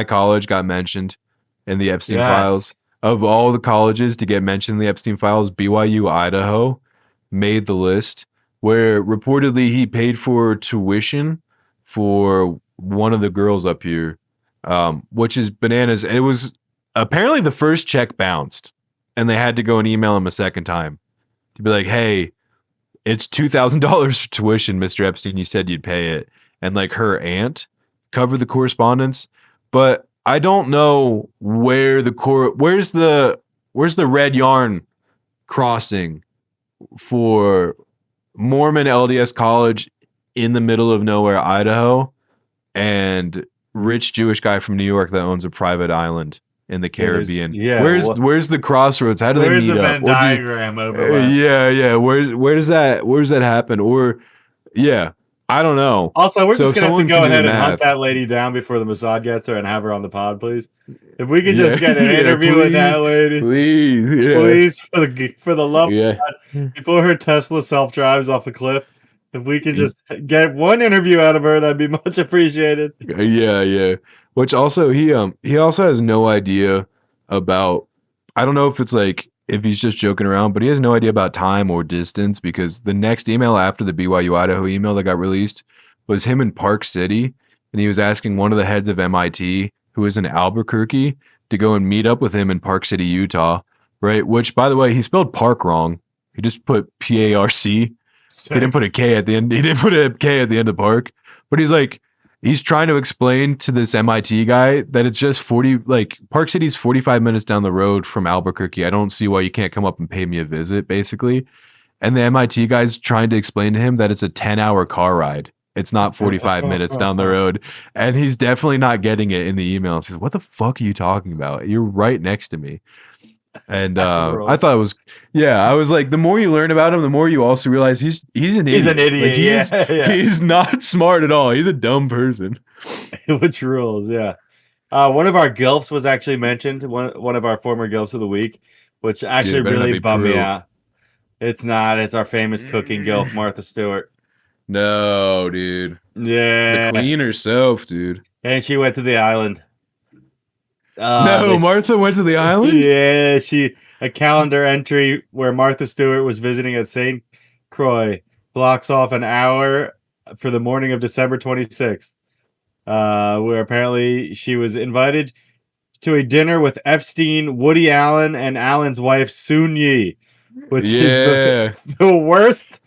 college got mentioned in the Epstein Files. Of all the colleges to get mentioned in the Epstein Files, BYU Idaho made the list, where reportedly he paid for tuition for one of the girls up here, which is bananas. It was apparently the first check bounced, and they had to go and email him a second time to be like, hey, it's $2,000 for tuition, Mr. Epstein. You said you'd pay it. And like her aunt covered the correspondence, but I don't know where where's the red yarn crossing for Mormon LDS college in the middle of nowhere, Idaho, and rich Jewish guy from New York that owns a private island in the Caribbean. Where's the crossroads? How do they meet up? Where's the Venn diagram overlap? Where does that happen? Or I don't know. Also, we're just gonna have to go ahead and hunt that lady down before the Mossad gets her and have her on the pod, please. If we could just get an interview with that lady, please, for the love of God, before her Tesla self drives off a cliff. If we could just get one interview out of her, that'd be much appreciated. Yeah. Which also he also has no idea about. I don't know if it's like if he's just joking around, but he has no idea about time or distance, because the next email after the BYU Idaho email that got released was him in Park City, and he was asking one of the heads of MIT, who is in Albuquerque, to go and meet up with him in Park City, Utah, right? Which, by the way, he spelled park wrong. He just put P-A-R-C. He didn't put a K at the end. He didn't put a K at the end of park. But he's trying to explain to this MIT guy that it's just Park City's 45 minutes down the road from Albuquerque. I don't see why you can't come up and pay me a visit, basically. And the MIT guy's trying to explain to him that it's a 10-hour car ride. It's not 45 minutes down the road. And he's definitely not getting it in the email. He says, what the fuck are you talking about? You're right next to me. And I thought it was, I was like, the more you learn about him, the more you also realize he's an idiot. He's an idiot. Like, he's not smart at all. He's a dumb person. Which rules, yeah. One of our G.I.L.Fs was actually mentioned, one of our former G.I.L.Fs of the week, which actually really bummed me out. It's not. It's our famous cooking G.I.L.F, Martha Stewart. No, dude. Yeah. The queen herself, dude. And she went to the island. Martha went to the island? Yeah, a calendar entry where Martha Stewart was visiting at St. Croix blocks off an hour for the morning of December 26th, where apparently she was invited to a dinner with Epstein, Woody Allen, and Allen's wife, Soon Yi, which is the worst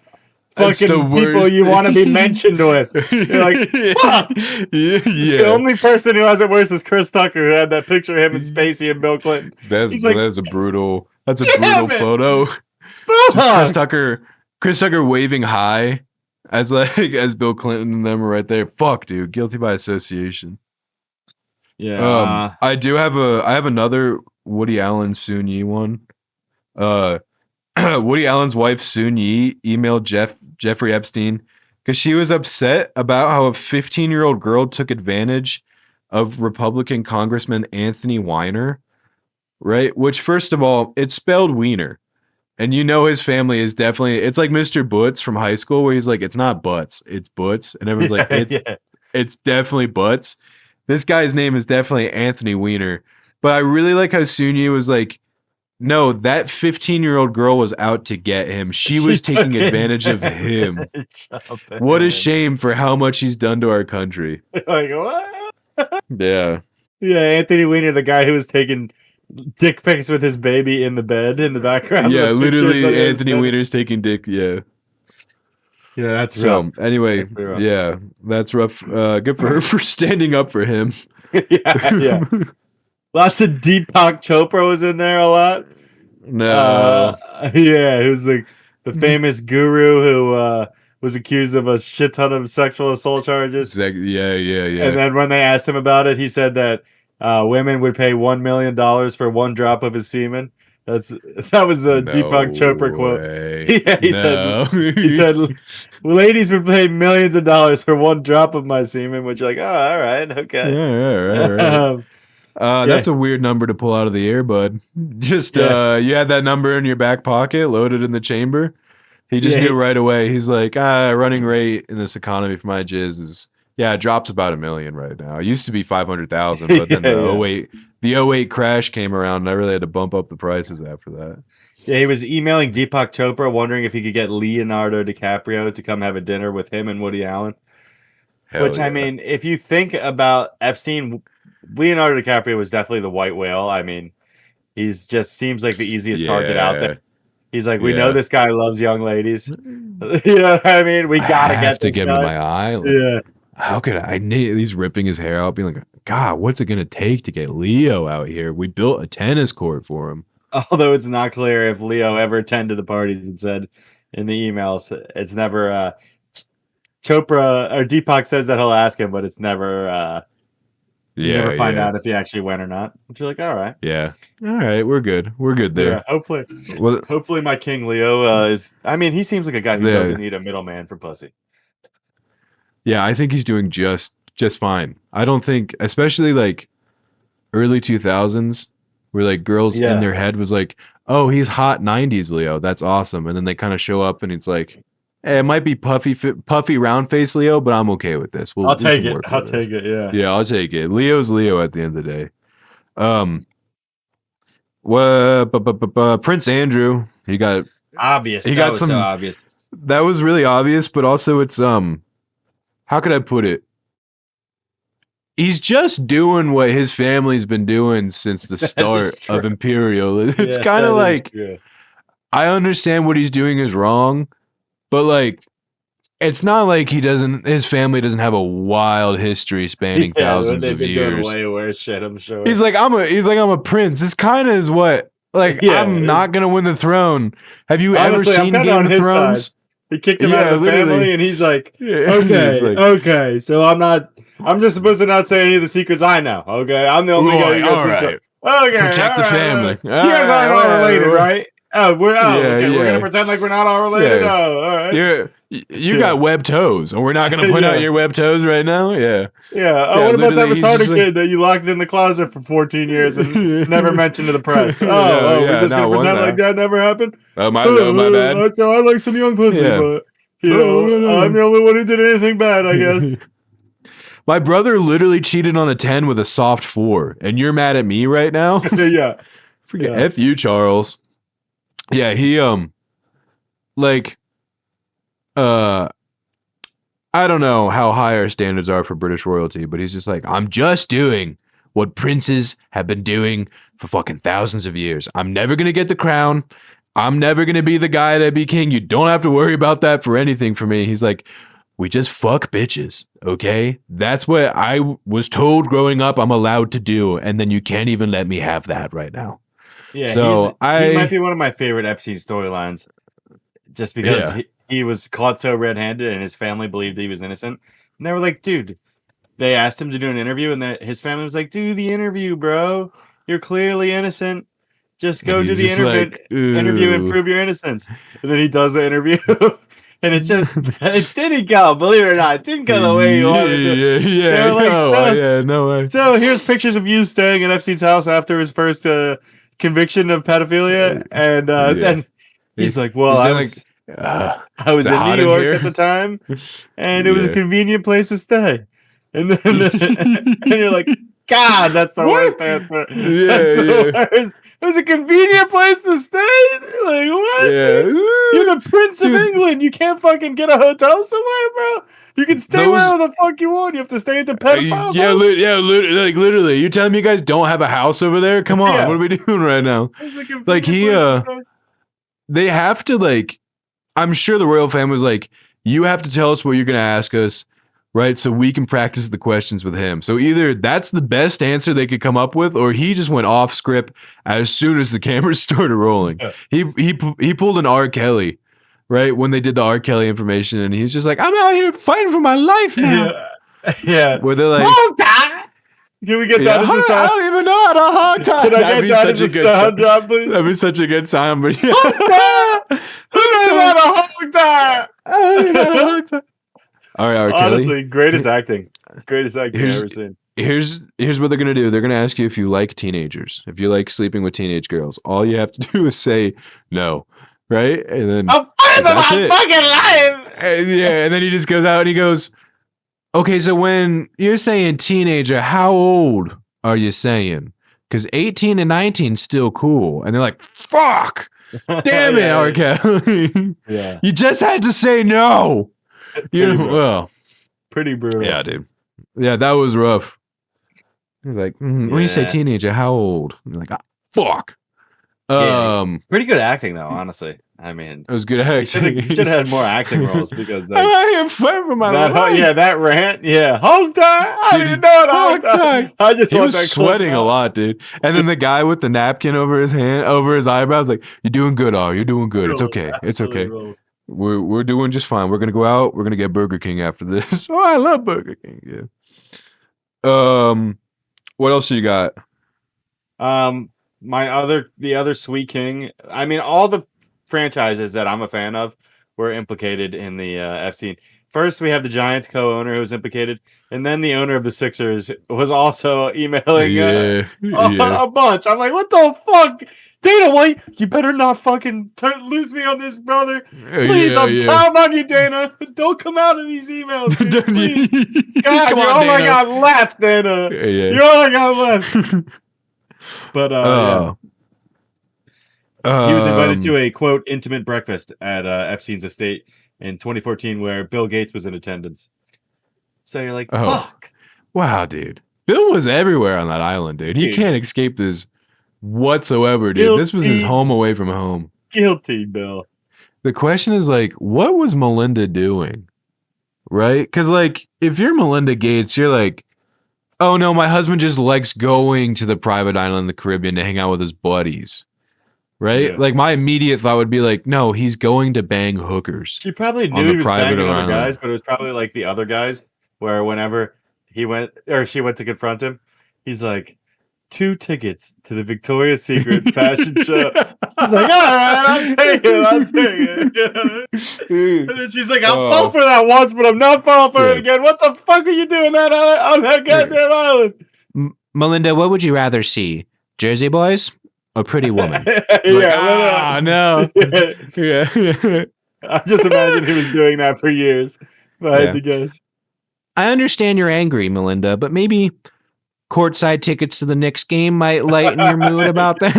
fucking people you want to be mentioned with. You're like, fuck! The only person who has it worse is Chris Tucker, who had that picture of him and Spacey and Bill Clinton. That's a brutal photo. Chris Tucker waving hi as Bill Clinton and them are right there. Fuck, dude, guilty by association. Yeah. I have another Woody Allen Soon Yi one. Woody Allen's wife Soon Yi emailed Jeffrey Epstein because she was upset about how a 15-year-old girl took advantage of Republican Congressman Anthony Weiner, right? Which, first of all, it's spelled Wiener. And you know his family is definitely, it's like Mr. Butts from high school where he's like, it's not Butts, it's Butts. And everyone's like, it's definitely Butts. This guy's name is definitely Anthony Weiner. But I really like how Sunyi was like, no, that 15-year-old girl was out to get him. She was taking advantage of him. What a shame for how much he's done to our country. Like, what? Yeah. Yeah, Anthony Weiner, the guy who was taking dick pics with his baby in the bed in the background. Yeah, literally Anthony Weiner's taking dick. Yeah. Yeah, that's so rough. anyway, rough. Yeah, that's rough. Good for her for standing up for him. yeah. Lots of Deepak Chopra was in there a lot. No. Yeah, who's the famous guru who was accused of a shit ton of sexual assault charges. Yeah. And then when they asked him about it, he said that women would pay $1 million for one drop of his semen. That was a Deepak Chopra quote. Yeah, he said, ladies would pay millions of dollars for one drop of my semen, which you're like, oh, all right, okay. Yeah, right. That's a weird number to pull out of the air, bud. Just you had that number in your back pocket, loaded in the chamber. He just knew right away. He's like, running rate in this economy for my jizz is it drops about $1 million right now. It used to be 500,000, but then the 08 crash came around, and I really had to bump up the prices after that. Yeah, he was emailing Deepak Chopra wondering if he could get Leonardo DiCaprio to come have a dinner with him and Woody Allen. I mean, if you think about Epstein, Leonardo DiCaprio was definitely the white whale. I mean, he's just seems like the easiest target out there. He's like, we know this guy loves young ladies. You know what I mean? We gotta get to give him my eye. Like, how could I? He's ripping his hair out, being like, God, what's it gonna take to get Leo out here? We built a tennis court for him. Although it's not clear if Leo ever attended the parties and said in the emails, it's never Chopra or Deepak says that he'll ask him, but it's never. You never find out if he actually went or not. But you're like, all right. Yeah. All right. We're good. We're good there. Yeah, hopefully my King Leo is. I mean, he seems like a guy who doesn't need a middleman for pussy. Yeah, I think he's doing just fine. I don't think, especially like early 2000s, where like girls in their head was like, oh, he's hot 90s Leo. That's awesome. And then they kind of show up and it's like, hey, it might be puffy round face Leo, but I'm okay with this. I'll take it. I'll take it. Yeah. Yeah, I'll take it. Leo's Leo at the end of the day. Prince Andrew, he got obvious. He got some. So obvious. That was really obvious, but also it's how could I put it? He's just doing what his family's been doing since the start of Imperial. It's kind of like I understand what he's doing is wrong. But like, it's not like his family doesn't have a wild history spanning thousands of years. Way worse shit, I'm sure. He's like, I'm a prince. This kind of is what, like, I'm not gonna win the throne. Have you ever seen Game of Thrones? Side. He kicked him out of the family, and he's like, okay, so I'm just supposed to not say any of the secrets I know. Okay, I'm the only guy who gets in trouble. Okay, protect the family. You guys aren't all related, right? We're gonna pretend like we're not all related. Yeah. Oh, all right. You got webbed toes, and we're not gonna point out your webbed toes right now. Yeah. Oh, what about that retarded kid that you locked in the closet for 14 years and never mentioned to the press? We're just gonna pretend like that never happened. Oh my bad. So I like some young pussy, but I'm the only one who did anything bad, I guess. My brother literally cheated on a 10 with a soft 4, and you're mad at me right now? F you, Charles. Yeah, he I don't know how high our standards are for British royalty, but he's just like, I'm just doing what princes have been doing for fucking thousands of years. I'm never gonna get the crown. I'm never gonna be the guy that be king. You don't have to worry about that for anything for me. He's like, we just fuck bitches, okay? That's what I was told growing up I'm allowed to do, and then you can't even let me have that right now. Yeah, so he might be one of my favorite Epstein storylines, just because he was caught so red-handed and his family believed he was innocent. And they were like, dude, they asked him to do an interview, and his family was like, do the interview, bro. You're clearly innocent. Just go do the interview and prove your innocence. And then he does the interview. And it's just, it didn't go, believe it or not. It didn't go the way you wanted to. Yeah. They were like, No way. so here's pictures of you staying in Epstein's house after his first conviction of pedophilia. And then he's like, well, I was in New York at the time, and it was a convenient place to stay. And then and you're like, God, that's the worst answer. That's the worst. It was a convenient place to stay. Like, what? Yeah. You're the Prince of England. You can't fucking get a hotel somewhere, bro. You can stay wherever the fuck you want. You have to stay at the pedophile's house. Like literally. You're telling me you guys don't have a house over there? Come on, what are we doing right now? Like they have to like. I'm sure the royal family was like, you have to tell us what you're gonna ask us, right? So we can practice the questions with him. So either that's the best answer they could come up with, or he just went off script as soon as the cameras started rolling. He pulled an R. Kelly, right? When they did the R. Kelly information, and he's just like, I'm out here fighting for my life now. Yeah. Where they're like, hog tie. Can we get that as a sound? I don't even know how to hog tie. Can I get that as a sound drop, please? That'd be such a good sound, but yeah. Who knows how to hog tie? I don't even know how to hog tie. All right, R. Kelly. Honestly, greatest acting I've ever seen. Here's what they're gonna do. They're gonna ask you if you like teenagers, if you like sleeping with teenage girls. All you have to do is say no, right? And then I'm fighting for my fucking life. And then he just goes out and he goes, okay, so when you're saying teenager, how old are you saying? Because 18 and 19 is still cool. And they're like, fuck, damn it, R. Kelly. Yeah, you just had to say no. Pretty brutal. Yeah, dude. Yeah, that was rough. He's like, when you say teenager, how old? And you're like, fuck. Pretty good acting though, honestly. I mean, it was good acting. You should have had more acting roles because I'm out here fighting for my life. That rant, hog tie. I don't even know what hog tie. I just he was sweating a lot, dude. And then the guy with the napkin over his eyebrows, like, you're doing good, R. You're doing good. It's okay. It's okay. We're doing just fine. We're gonna go out. We're gonna get Burger King after this. Oh, I love Burger King. Yeah. What else you got? The other Sweet King. I mean, all the franchises that I'm a fan of were implicated in the Epstein. First, we have the Giants co-owner who was implicated, and then the owner of the Sixers was also emailing a bunch. I'm like, what the fuck? Dana White, you better not fucking lose me on this, brother. Please, I'm counting on you, Dana. Don't come out of these emails, dude. Please. God, you're all I got left, Dana. You're all I got left. But he was invited to a quote intimate breakfast at Epstein's estate in 2014, where Bill Gates was in attendance. So you're like, fuck. Wow, dude. Bill was everywhere on that island, dude. He can't escape this whatsoever, dude. Guilty. This was his home away from home. Guilty, Bill. The question is, like, what was Melinda doing? Right? Because, like, if you're Melinda Gates, you're like, oh no, my husband just likes going to the private island in the Caribbean to hang out with his buddies. Right? Yeah. Like, my immediate thought would be like, no, he's going to bang hookers. She probably knew he was banging other guys, but it was probably like the other guys where whenever he went or she went to confront him, he's like, 2 tickets to the Victoria's Secret fashion show. She's like, all right, I'll take it. And then she's like, I'll fall for that once, but I'm not falling for it again. What the fuck are you doing that on that goddamn island? Melinda, what would you rather see? Jersey Boys or Pretty Woman? No. Yeah. I just imagine he was doing that for years. If I had to guess. I understand you're angry, Melinda, but maybe courtside tickets to the Knicks game might lighten your mood about that.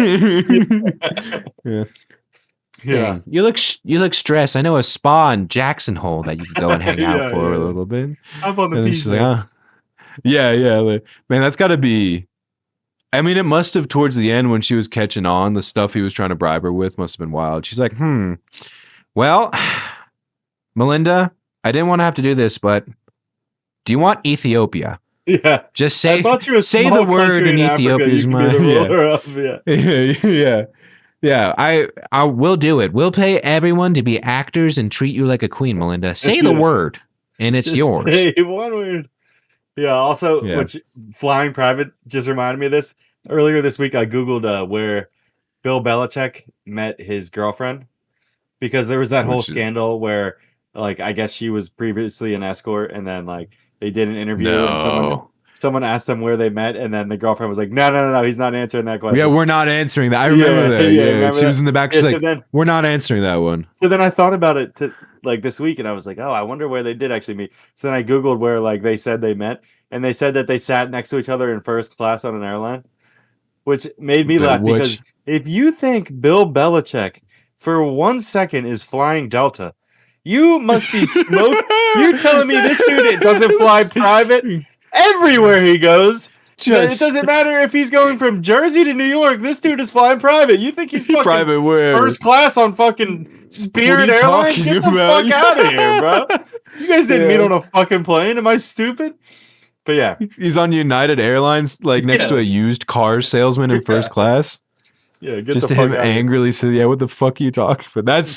Yeah. You look stressed. I know a spa in Jackson Hole that you could go and hang out for a little bit. I'm on the piece. Like, man, that's got to be. I mean, it must have towards the end when she was catching on, the stuff he was trying to bribe her with must have been wild. She's like, well, Melinda, I didn't want to have to do this, but do you want Ethiopia? Yeah. Just say the word in Ethiopia's mind. Yeah. I will do it. We'll pay everyone to be actors and treat you like a queen, Melinda. Say the word, and it's yours. Say one word. Yeah. Also, which flying private just reminded me of this. Earlier this week, I Googled where Bill Belichick met his girlfriend because there was that whole scandal where like I guess she was previously an escort, and then like they did an interview, and No. someone asked them where they met, and then the girlfriend was like, no, he's not answering that question. Yeah, we're not answering that. I remember that. Yeah, remember she was that? in the back. Yeah, She's so like, then we're not answering that one. so then I thought about it like this week, and I was like, oh, I wonder where they did actually meet. So then I googled where like they said they met, and they said that they sat next to each other in first class on an airline, which made me laugh because if you think Bill Belichick for 1 second is flying Delta, you must be smoked. You're telling me this dude doesn't fly private everywhere he goes? It doesn't matter if he's going from Jersey to New York. This dude is flying private. You think he's fucking private where? first class on fucking Spirit Airlines? Get the about? fuck out of here, bro. You guys didn't meet on a fucking plane. Am I stupid? But yeah. He's on United Airlines, like next to a used car salesman in first class. Yeah, just to him angrily say, "Yeah, what the fuck are you talking about?" That's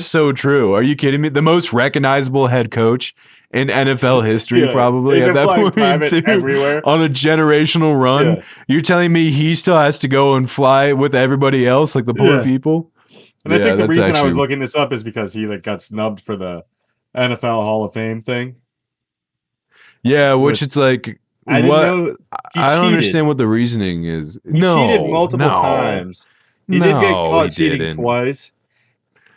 so true. Are you kidding me? The most recognizable head coach in NFL history, probably at that point, too, everywhere on a generational run. Yeah. You're telling me he still has to go and fly with everybody else, like the poor people? And I think the reason I was looking this up is because he like got snubbed for the NFL Hall of Fame thing. Yeah, which it's like, I didn't know I don't understand what the reasoning is. He cheated multiple times. He did get caught cheating twice.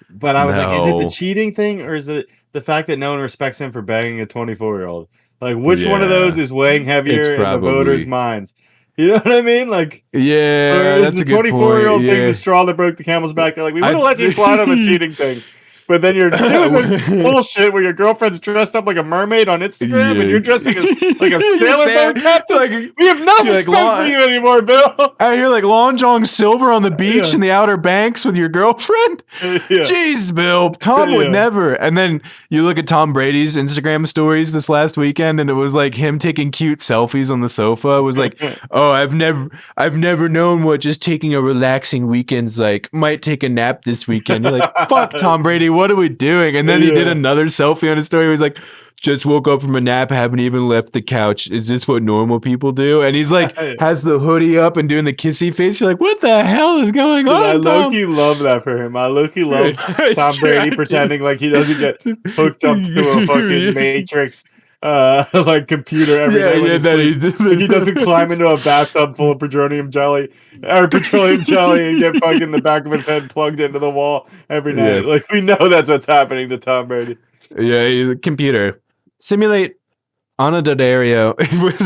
But I was like, is it the cheating thing, or is it the fact that no one respects him for banging a 24-year-old? Like, which one of those is weighing heavier in the voters' minds? You know what I mean? Like, yeah, or is the 24-year-old thing the straw that broke the camel's back? They're like, we would have let you slide on the cheating thing. But then you're doing this bullshit where your girlfriend's dressed up like a mermaid on Instagram and you're dressing like a sailor boat captain. Like, we have no respect for you anymore, Bill. Out here like Long John Silver on the beach in the Outer Banks with your girlfriend. Jeez, Bill. Tom would never. And then you look at Tom Brady's Instagram stories this last weekend, and it was like him taking cute selfies on the sofa. It was like, oh, I've never known what just taking a relaxing weekend's like. Might take a nap this weekend. You're like, fuck, Tom Brady. What are we doing? And then he did another selfie on his story. He was like, just woke up from a nap, haven't even left the couch. Is this what normal people do? And he's like, has the hoodie up and doing the kissy face. You're like, what the hell is going on? I low-key love that for him. I low-key love Tom Brady pretending like he doesn't get hooked up to a fucking Matrix like computer every day when he doesn't climb into a bathtub full of petroleum jelly and get fucking the back of his head plugged into the wall every night. Like, we know that's what's happening to Tom Brady. Yeah, he's a computer. Simulate Ana Daddario,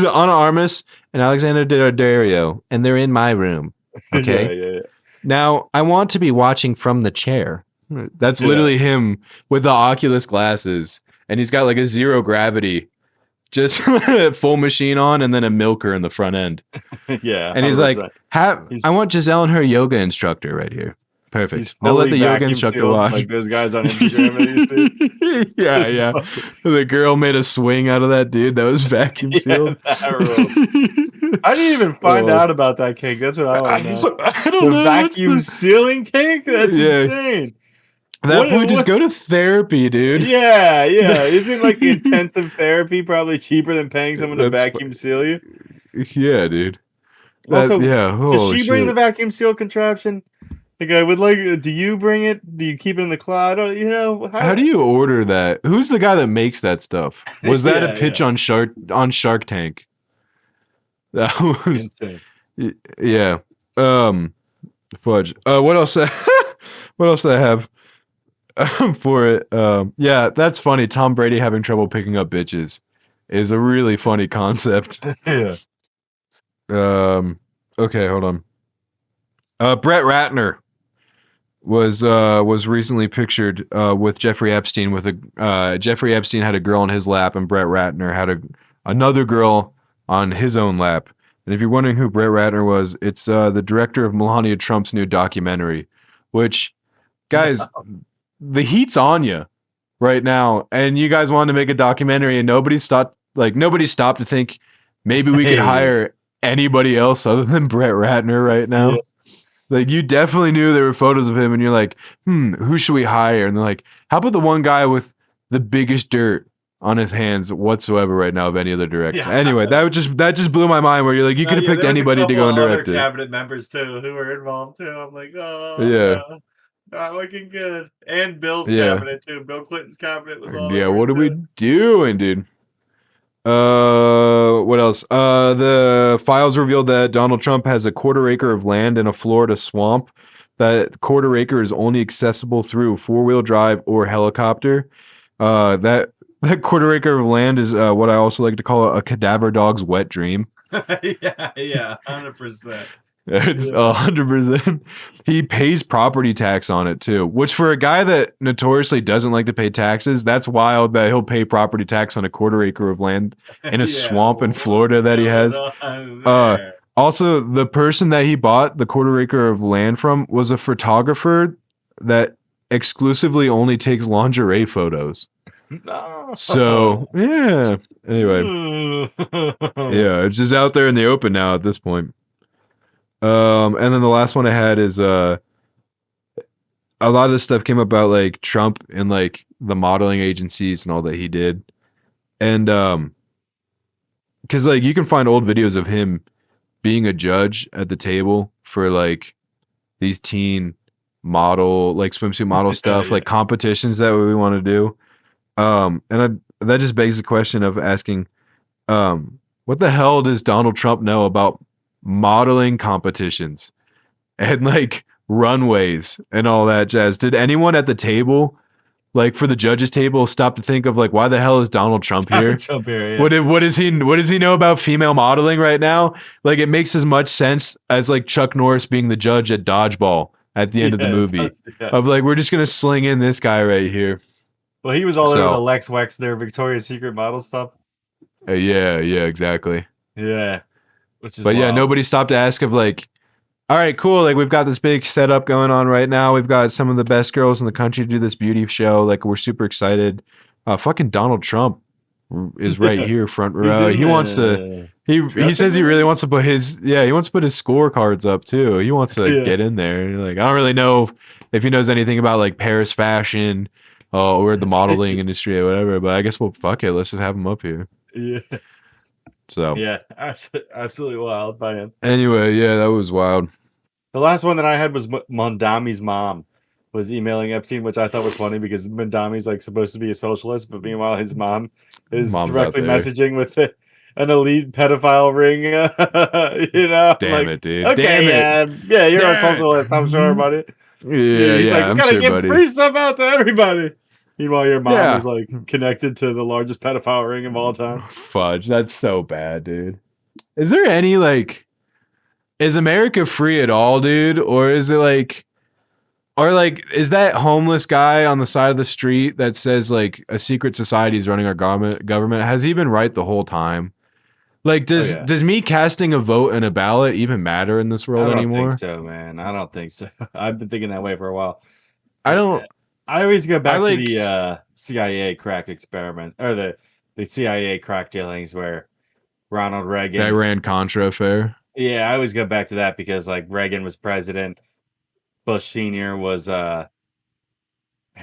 Ana Armas and Alexander Daddario, and they're in my room. Okay. Now I want to be watching from the chair. That's literally him with the Oculus glasses. And he's got like a zero gravity, just full machine on, and then a milker in the front end. And he's like, I want Giselle and her yoga instructor right here. Perfect. Now let the yoga instructor watch. Like those guys on Instagram that used to. Yeah. The girl made a swing out of that dude that was vacuum sealed. I didn't even find out about that kink. That's what I want to know. I don't know. The vacuum sealing kink? That's insane. At that point, just go to therapy, dude. Yeah. Isn't like intensive therapy probably cheaper than paying someone to vacuum seal you? Yeah, dude. Also, does she bring the vacuum seal contraption? Like, I would like. Do you bring it? Do you keep it in the cloud? You know, how do you order that? Who's the guy that makes that stuff? Was that a pitch on Shark Tank? That was insane. Yeah. Fudge. What else? What else do I have? For it, yeah, that's funny. Tom Brady having trouble picking up bitches is a really funny concept. Okay, hold on. Brett Ratner was recently pictured with Jeffrey Epstein. Jeffrey Epstein had a girl on his lap, and Brett Ratner had another girl on his own lap. And if you're wondering who Brett Ratner was, it's the director of Melania Trump's new documentary, which, guys. The heat's on you right now, and you guys wanted to make a documentary, and nobody stopped to think maybe we could hire anybody else other than Brett Ratner right now. Yeah. Like, you definitely knew there were photos of him, and you're like, who should we hire? And they're like, how about the one guy with the biggest dirt on his hands whatsoever right now of any other director? Yeah. Anyway, that just blew my mind. Where you're like, you could have picked anybody to go and direct it. Cabinet members too who were involved too. I'm like, oh yeah. Not looking good. And Bill's Yeah. cabinet too. Bill Clinton's cabinet was all Yeah, over what it, are we too. doing, dude? What else? The files revealed that Donald Trump has a quarter acre of land in a Florida swamp. That quarter acre is only accessible through 4-wheel drive or helicopter. That quarter acre of land is what I also like to call a cadaver dog's wet dream. yeah, 100%. It's 100%. He pays property tax on it too, which for a guy that notoriously doesn't like to pay taxes, that's wild that he'll pay property tax on a quarter acre of land in a swamp in Florida that he has. Also, the person that he bought the quarter acre of land from was a photographer that exclusively only takes lingerie photos. So, yeah. Anyway. Yeah, it's just out there in the open now at this point. And then the last one I had is a lot of this stuff came about like Trump and like the modeling agencies and all that he did. And because like you can find old videos of him being a judge at the table for like these teen model like swimsuit model stuff, like competitions that we want to do. That just begs the question of asking, what the hell does Donald Trump know about modeling competitions and like runways and all that jazz? Did anyone at the table, like for the judges table, stop to think of like, why the hell is Donald Trump here? What does he know about female modeling right now? Like it makes as much sense as like Chuck Norris being the judge at Dodgeball at the end of the movie. Of like, we're just gonna sling in this guy right here. Well, he was all over the Lex Wexner Victoria's Secret model stuff. Yeah, exactly. Yeah. Which is but wild. Yeah, nobody stopped to ask of like, all right, cool. Like we've got this big setup going on right now. We've got some of the best girls in the country to do this beauty show. Like we're super excited. Fucking Donald Trump is right here, front row. He wants to. He says he really wants to put his he wants to put his scorecards up too. He wants to get in there. Like I don't really know if he knows anything about like Paris fashion or the modeling industry or whatever. But I guess fuck it. Let's just have him up here. Yeah. So yeah, absolutely wild, man. Anyway, yeah, that was wild. The last one that I had was Mondami's mom was emailing Epstein, which I thought was funny because Mondami's like supposed to be a socialist, but meanwhile his mom is directly messaging with an elite pedophile ring. You know, damn it, dude. Okay, damn it. Yeah, you're a socialist. I'm sure, buddy. Yeah, he's like, I'm gotta sure, give buddy. free stuff out to everybody. Meanwhile, your mom is like connected to the largest pedophile ring of all time. Fudge, that's so bad, dude. Is there any like, is America free at all, dude? Or is it like, is that homeless guy on the side of the street that says like a secret society is running our government? Has he been right the whole time? Like, does me casting a vote and a ballot even matter in this world anymore? I don't think so, man. I don't think so. I've been thinking that way for a while. I always go back to the CIA crack experiment or the CIA crack dealings where Ronald Reagan, the Iran-Contra affair. Yeah, I always go back to that because like Reagan was president, Bush Sr. was head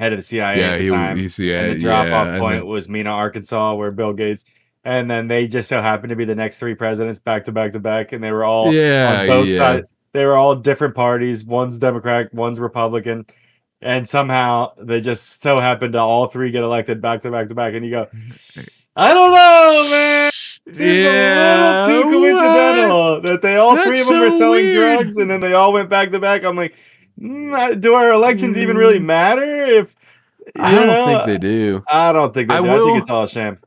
of the CIA at the time, and the drop-off point was Mena, Arkansas, where Bill Gates, and then they just so happened to be the next three presidents back to back to back, and they were all on both sides. They were all different parties. One's Democrat, one's Republican. And somehow they just so happened to all three get elected back to back to back. And you go, I don't know, man. Seems a little too coincidental that they all three of them were selling drugs and then they all went back to back. I'm like, do our elections even really matter? If I don't think they do. I don't think they do. I think it's all a sham.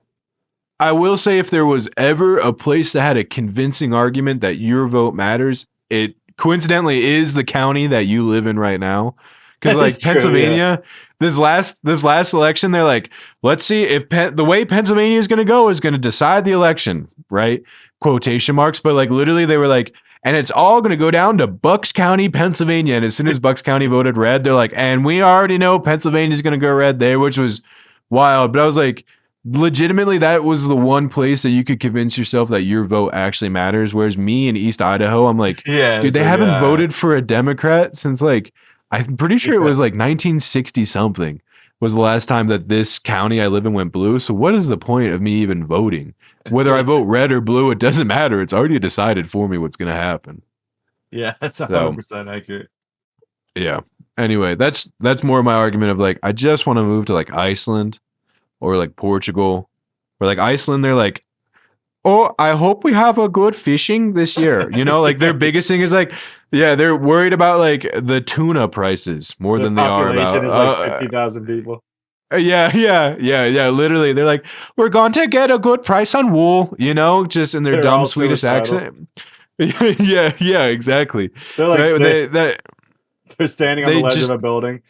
I will say if there was ever a place that had a convincing argument that your vote matters, it coincidentally is the county that you live in right now. Because like Pennsylvania, this last election, they're like, let's see if the way Pennsylvania is going to go is going to decide the election, right? Quotation marks, but like literally they were like, and it's all going to go down to Bucks County, Pennsylvania. And as soon as Bucks County voted red, they're like, and we already know Pennsylvania is going to go red there, which was wild. But I was like, legitimately, that was the one place that you could convince yourself that your vote actually matters. Whereas me in East Idaho, I'm like, dude, they haven't voted for a Democrat since like, I'm pretty sure it was like 1960 something was the last time that this county I live in went blue. So what is the point of me even voting? Whether I vote red or blue, it doesn't matter. It's already decided for me what's going to happen. Yeah, that's 100% accurate. Yeah. anyway, that's more my argument of like I just want to move to like Iceland or like Portugal or like Iceland. They're like, oh, I hope we have a good fishing this year. You know, like their biggest thing is like, yeah, they're worried about like the tuna prices more The than they are population about. is like 50,000 people. Yeah. Literally, they're like, we're going to get a good price on wool. You know, just in their They're dumb all Swedish suicidal. accent. Yeah, exactly. They're like Right? they're standing on the they ledge just of a building,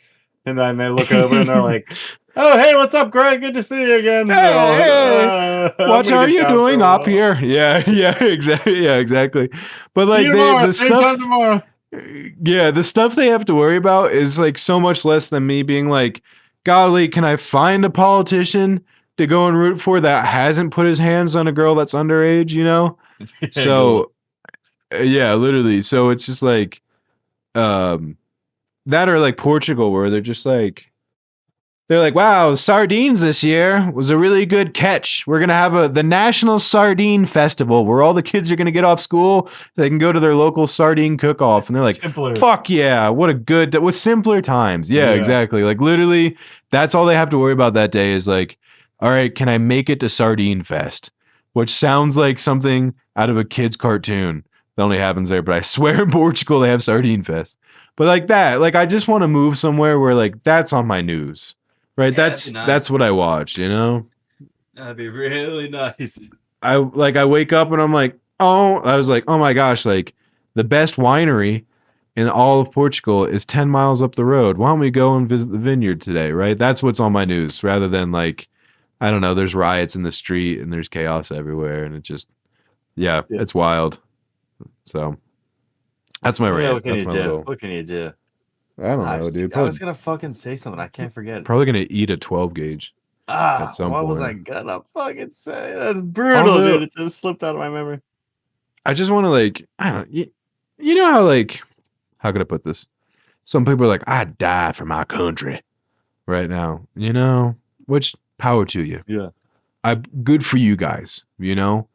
and then they look over and they're like, "Oh, hey, what's up, Greg? Good to see you again." And they're all like, hey, I'm what gonna are get you down for doing a up while. here? Exactly. But See like you tomorrow. the Same time stuff, tomorrow. yeah, the stuff they have to worry about is like so much less than me being like, golly, can I find a politician to go and root for that hasn't put his hands on a girl that's underage? You know, so yeah, literally. So it's just like, that or like Portugal, where they're like, wow, sardines this year was a really good catch. We're gonna have the National Sardine Festival where all the kids are gonna get off school. They can go to their local sardine cook-off, and they're like, Simpler. fuck yeah, what a good with simpler times. Yeah, Yeah. exactly. Like literally, that's all they have to worry about that day is like, all right, can I make it to Sardine Fest? Which sounds like something out of a kid's cartoon. That only happens there, but I swear in Portugal they have Sardine Fest. But like that, like I just want to move somewhere where like that's on my news. Right, Yeah, that'd be nice. that's what I watch, you know. That'd be really nice. I wake up and I'm like, oh, I was like, oh my gosh, like the best winery in all of Portugal is 10 miles up the road. Why don't we go and visit the vineyard today? Right, that's what's on my news, rather than like, I don't know, there's riots in the street and there's chaos everywhere, and it just, yeah. It's wild. So that's my rant. What can That's you my do? little. What can you do? I don't know, dude. I was gonna fucking say something. I can't forget. Probably gonna eat a 12 gauge. At some what point. was I gonna fucking say? That's brutal, Also, dude. It just slipped out of my memory. I just want to like, I don't know, you know how like, how could I put this? Some people are like, I'd die for my country right now, you know, which power to you. Yeah. Good for you guys, you know?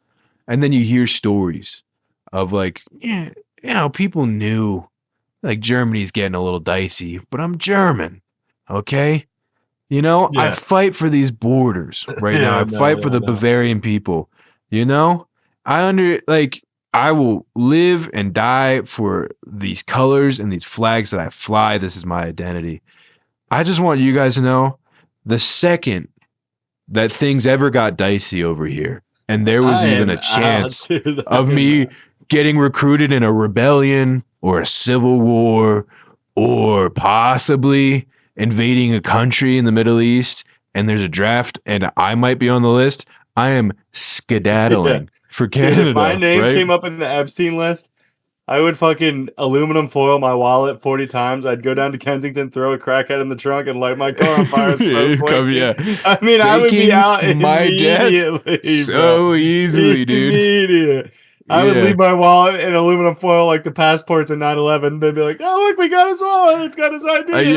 And then you hear stories of like, yeah, you know, people knew like Germany's getting a little dicey, but I'm German. Okay. You know, I fight for these borders right now. I fight for the Bavarian people. You know, I will live and die for these colors and these flags that I fly. This is my identity. I just want you guys to know the second that things ever got dicey over here, and there was even a chance of me getting recruited in a rebellion or a civil war or possibly invading a country in the Middle East, and there's a draft and I might be on the list, I am skedaddling for Canada. Dude, if my name right? came up in the Epstein list, I would fucking aluminum foil my wallet 40 times. I'd go down to Kensington, throw a crackhead in the trunk, and light my car on fire. I mean, I would be out my immediately. Death so easily, dude. Immediate. I would leave my wallet in aluminum foil like the passports in 9/11. They'd be like, "Oh, look, we got his wallet. It's got his ID."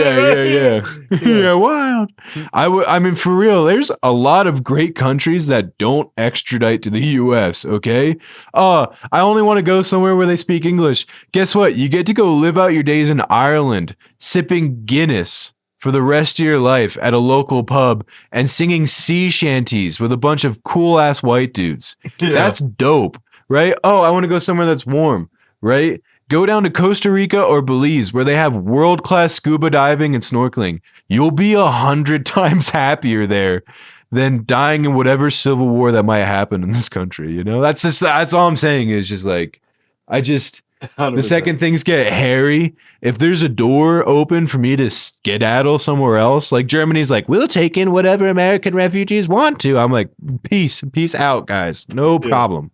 Yeah, wild. I mean, for real, there's a lot of great countries that don't extradite to the U.S., okay? I only want to go somewhere where they speak English. Guess what? You get to go live out your days in Ireland, sipping Guinness for the rest of your life at a local pub and singing sea shanties with a bunch of cool-ass white dudes. That's dope. Right? Oh, I want to go somewhere that's warm, right? Go down to Costa Rica or Belize where they have world-class scuba diving and snorkeling. You'll be 100 times happier there than dying in whatever civil war that might happen in this country, you know? That's all I'm saying is just like, 100%. The second things get hairy, if there's a door open for me to skedaddle somewhere else, like Germany's like, we'll take in whatever American refugees want to. I'm like, peace out, guys. No problem.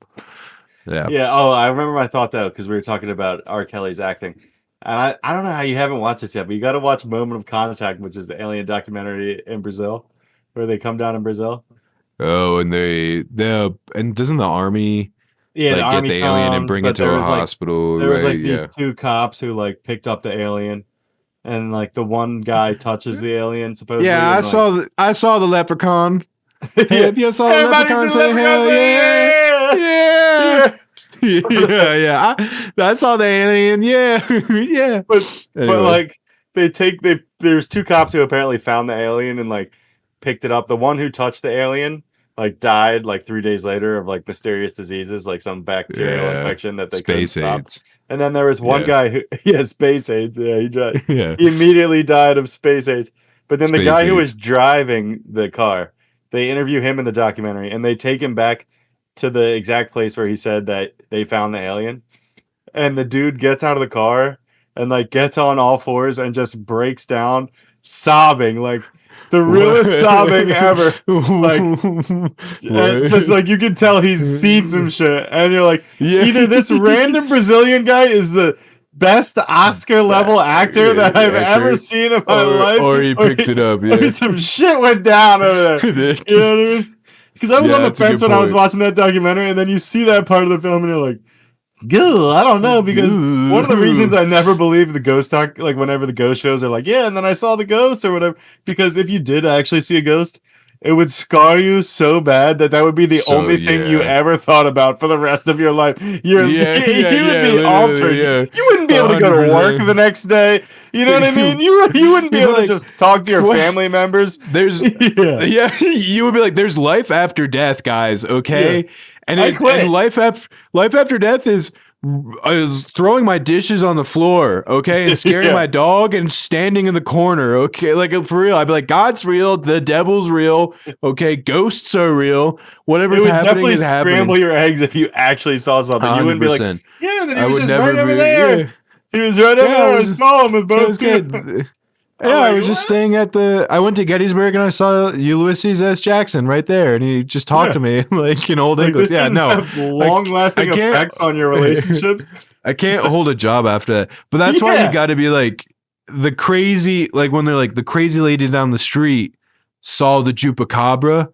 Yeah. Oh, I remember my thought though, because we were talking about R. Kelly's acting. And I don't know how you haven't watched this yet, but you got to watch Moment of Contact, which is the alien documentary in Brazil, where they come down in Brazil. Oh, and and doesn't the army the army get the alien and bring it to a hospital? There was like these two cops who like picked up the alien, and like the one guy touches the alien supposedly. Yeah, I saw the leprechaun. Have you saw the leprechaun? Say hell yeah. I saw the alien. Yeah. But like there's two cops who apparently found the alien and like picked it up. The one who touched the alien like died like 3 days later of like mysterious diseases, like some bacterial infection that they couldn't Space stop. AIDS. And then there was one guy who space AIDS. Yeah, he died. Yeah. He immediately died of space AIDS. But then the Space guy who AIDS. was driving the car, they interview him in the documentary and they take him back to the exact place where he said that they found the alien. And the dude gets out of the car and like gets on all fours and just breaks down sobbing, like the realest sobbing ever. Like just like you can tell he's seen some shit. And you're like, either this random Brazilian guy is the best Oscar level actor that I've ever seen in my life, or he picked it up. or some shit went down over there. You know what I mean? Because I was on the fence when I was watching that documentary, and then you see that part of the film, and you're like, "Goo, I don't know." Because one of the reasons I never believe the ghost talk, like whenever the ghost shows are like, "Yeah," and then I saw the ghost or whatever. Because if you did actually see a ghost, it would scar you so bad that would be the only thing you ever thought about for the rest of your life. You would be altered. You wouldn't be able to go to work the next day. You know what I mean? You wouldn't be able to just talk to your family members. There's you would be like, there's life after death, guys. Okay, and life after death is throwing my dishes on the floor, okay, and scaring my dog and standing in the corner, okay, like for real. I'd be like, God's real, the devil's real, okay, ghosts are real, whatever's happening is happening. Scramble your eggs if you actually saw something. 100%. You wouldn't be like, yeah, then he was just right over there. Yeah. He was right over there. I saw him with both. I was just staying at I went to Gettysburg and I saw Ulysses S. Jackson right there, and he just talked to me like in old English. Yeah, no, long-lasting effects on your relationships. I can't hold a job after that, but that's why you got to be like the crazy, like when they're like the crazy lady down the street saw the chupacabra,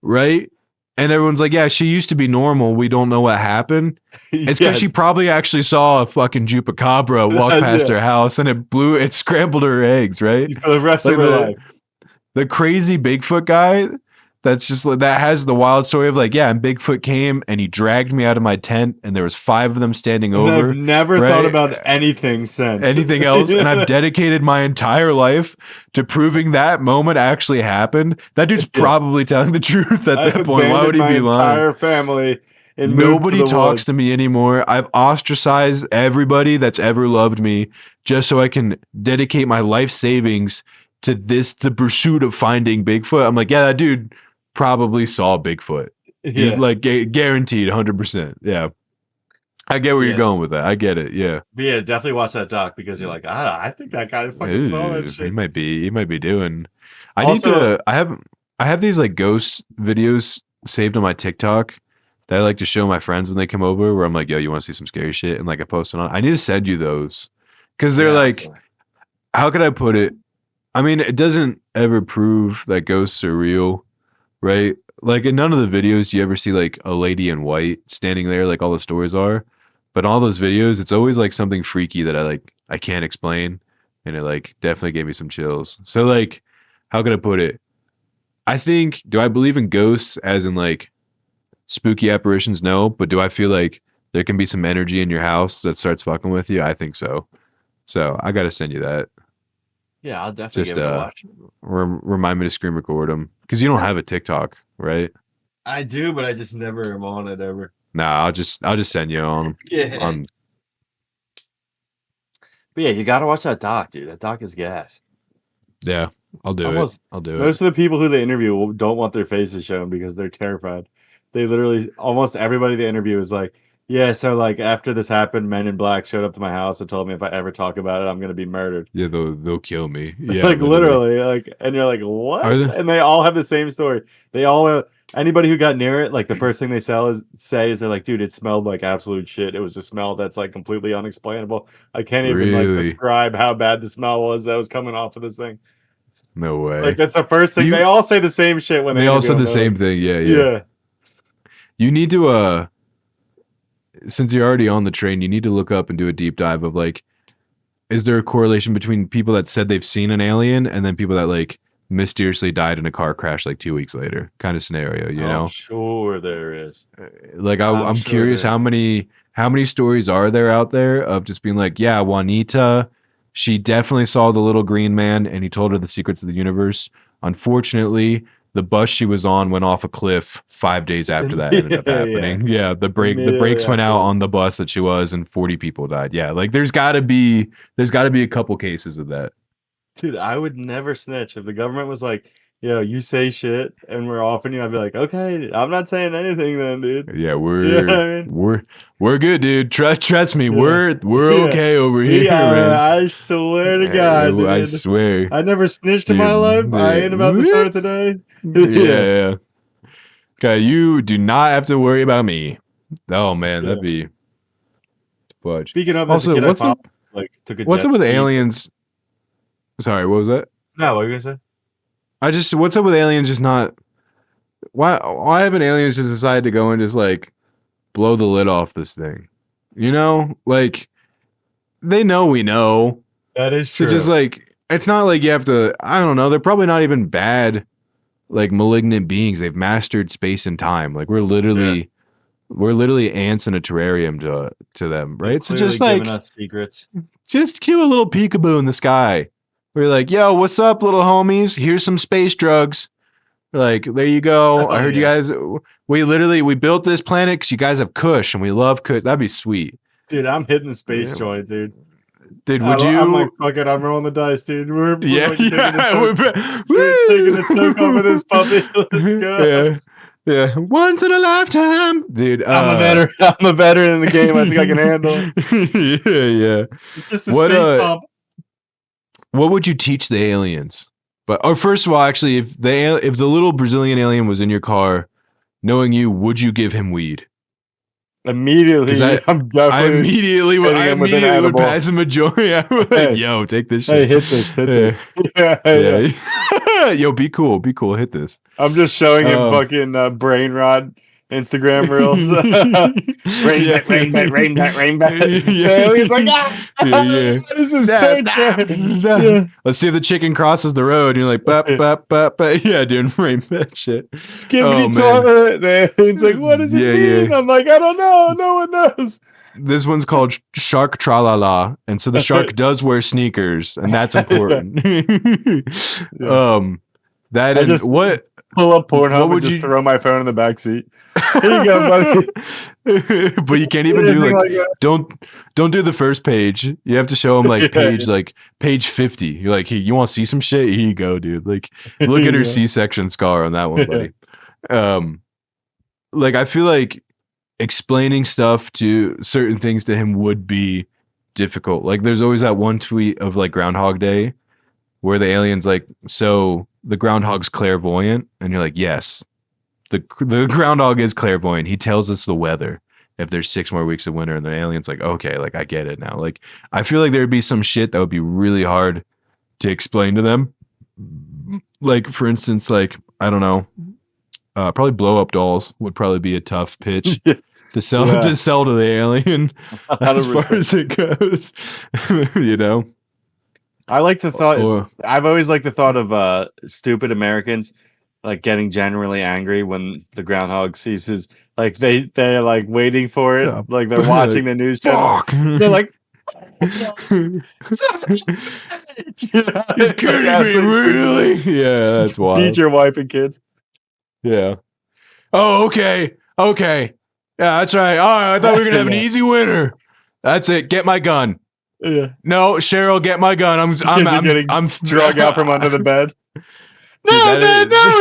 right? And everyone's like, yeah, she used to be normal. We don't know what happened. It's because she probably actually saw a fucking chupacabra walk past her house and it scrambled her eggs, right? For the rest of her life. The crazy Bigfoot guy that's just like, that has the wild story of like, yeah, and Bigfoot came and he dragged me out of my tent and there was 5 of them standing over. I've never thought about anything since. Anything else. And I've dedicated my entire life to proving that moment actually happened. That dude's probably telling the truth at that point. Why would he be lying? My entire family. And nobody talks to me anymore. I've ostracized everybody that's ever loved me just so I can dedicate my life savings to the pursuit of finding Bigfoot. I'm like, yeah, that dude probably saw Bigfoot. Yeah. Like guaranteed 100%. Yeah. I get where you're going with that. I get it. Yeah. But yeah, definitely watch that doc because you're like, I think that guy fucking saw that shit. He might be doing. I have these like ghost videos saved on my TikTok that I like to show my friends when they come over, where I'm like, yo, you want to see some scary shit? And like I post it on. I need to send you those because they're like, how could I put it? I mean, it doesn't ever prove that ghosts are real, right? Like in none of the videos do you ever see like a lady in white standing there like all the stories are. But in all those videos, it's always like something freaky that I can't explain. And it like definitely gave me some chills. So like, how could I put it? I think, do I believe in ghosts as in like spooky apparitions? No. But do I feel like there can be some energy in your house that starts fucking with you? I think so. So I got to send you that. Yeah, I'll definitely give it a watch. Remind me to screen record them because you don't have a TikTok, right? I do, but I just never am on it ever. Nah, I'll just send you on. Yeah. But yeah, you gotta watch that doc, dude. That doc is gas. Yeah, I'll do it. I'll do it. Most of the people who they interview don't want their faces shown because they're terrified. They literally, almost everybody they interview is like, yeah, so like after this happened, Men in Black showed up to my house and told me if I ever talk about it, I'm gonna be murdered. Yeah, they'll kill me. Yeah, like literally, like, and you're like, what? And they all have the same story. They all anybody who got near it, like the first thing they say is they're like, dude, it smelled like absolute shit. It was a smell that's like completely unexplainable. I can't even like describe how bad the smell was that was coming off of this thing. No way. Like that's the first thing. They all say the same shit when they all said the same thing. Yeah. You need to since you're already on the train, you need to look up and do a deep dive of like, is there a correlation between people that said they've seen an alien and then people that like mysteriously died in a car crash like 2 weeks later kind of scenario, you know? Sure there is. Like I'm curious how many stories are there out there of just being like, yeah, Juanita She definitely saw the little green man, and he told her the secrets of the universe. Unfortunately, the bus she was on went off a cliff 5 days after that ended up happening. Yeah, the brakes went out on the bus that she was, and 40 people died. Yeah, like there's got to be a couple cases of that. Dude, I would never snitch if the government was like, "Yo, you say shit, and we're offing you." I'd be like, "Okay, I'm not saying anything then, dude." Yeah, You know what I mean? we're good, dude. Trust me, Yeah. we're Yeah. okay over here, man. I swear to God, dude. I swear. I never snitched in my life. I ain't about to start today. Yeah. Okay, you do not have to worry about me. Oh man, that'd be fudge. Speaking of, Also, what's up with ski. aliens? Sorry, what was that? No, what were you gonna say? What's up with aliens just not why haven't aliens just decided to go and just like blow the lid off this thing? You know? Like they know we know. That is true. So just like it's not like you have to I don't know, they're probably not even bad like malignant beings. They've mastered space and time. Like we're literally ants in a terrarium to them, right? So just like giving us secrets. Just cue a little peekaboo in the sky. We're like, yo, what's up, little homies? Here's some space drugs. We're like, there you go. I heard you guys. We built this planet because you guys have Kush and we love Kush. That'd be sweet. Dude, I'm hitting the space joint, dude. Dude, would you? I'm like, fuck it, I'm rolling the dice, dude. We're taking a toke off of this puppy. Let's go. Yeah. Once in a lifetime, dude. I'm a veteran in the game. I think I can handle it. Yeah. It's just a space pump. What would you teach the aliens? First of all, actually, if the little Brazilian alien was in your car, knowing you, would you give him weed? Immediately, I immediately would pass him a joint. I would like, yo, take this shit. Hey, hit this. Yeah. Yo, be cool, hit this. I'm just showing him fucking brain rot Instagram reels. Rain back. Yeah, he's like, this is torture. Let's see if the chicken crosses the road. And you're like, bap. Yeah, dude, rain that shit. Skibbity toilet. It's like, what does it mean? I'm like, I don't know. No one knows. This one's called Shark Tralala, and so the shark does wear sneakers, and that's important. What? Pull up Pornhub and just throw my phone in the back seat. Here you go, buddy. But you can't even do don't do the first page. You have to show them page 50. You're like, hey, you want to see some shit? Here you go, dude. Like, look at her C-section scar on that one, buddy. Like I feel like explaining stuff to certain things to him would be difficult. Like there's always that one tweet of like Groundhog Day where the alien's like, so the groundhog's clairvoyant, and you're like, yes, the groundhog is clairvoyant. He tells us the weather if there's 6 more weeks of winter, and the alien's like, okay, like I get it now. Like I feel like there'd be some shit that would be really hard to explain to them. Like for instance, like I don't know, probably blow up dolls would probably be a tough pitch to sell to the alien 100%. As far as it goes. You know. I like the thought. I've always liked the thought of stupid Americans like getting generally angry when the groundhog ceases. Like they're like waiting for it. Like they're watching the news channel. They're like, you kidding me, really? Yeah, that's wild. Beat your wife and kids. Yeah. Oh, okay. Yeah, that's right. All right, I thought we were gonna have an easy winter. That's it. Get my gun. Yeah. No, Cheryl, get my gun. I'm drug out from under the bed. No,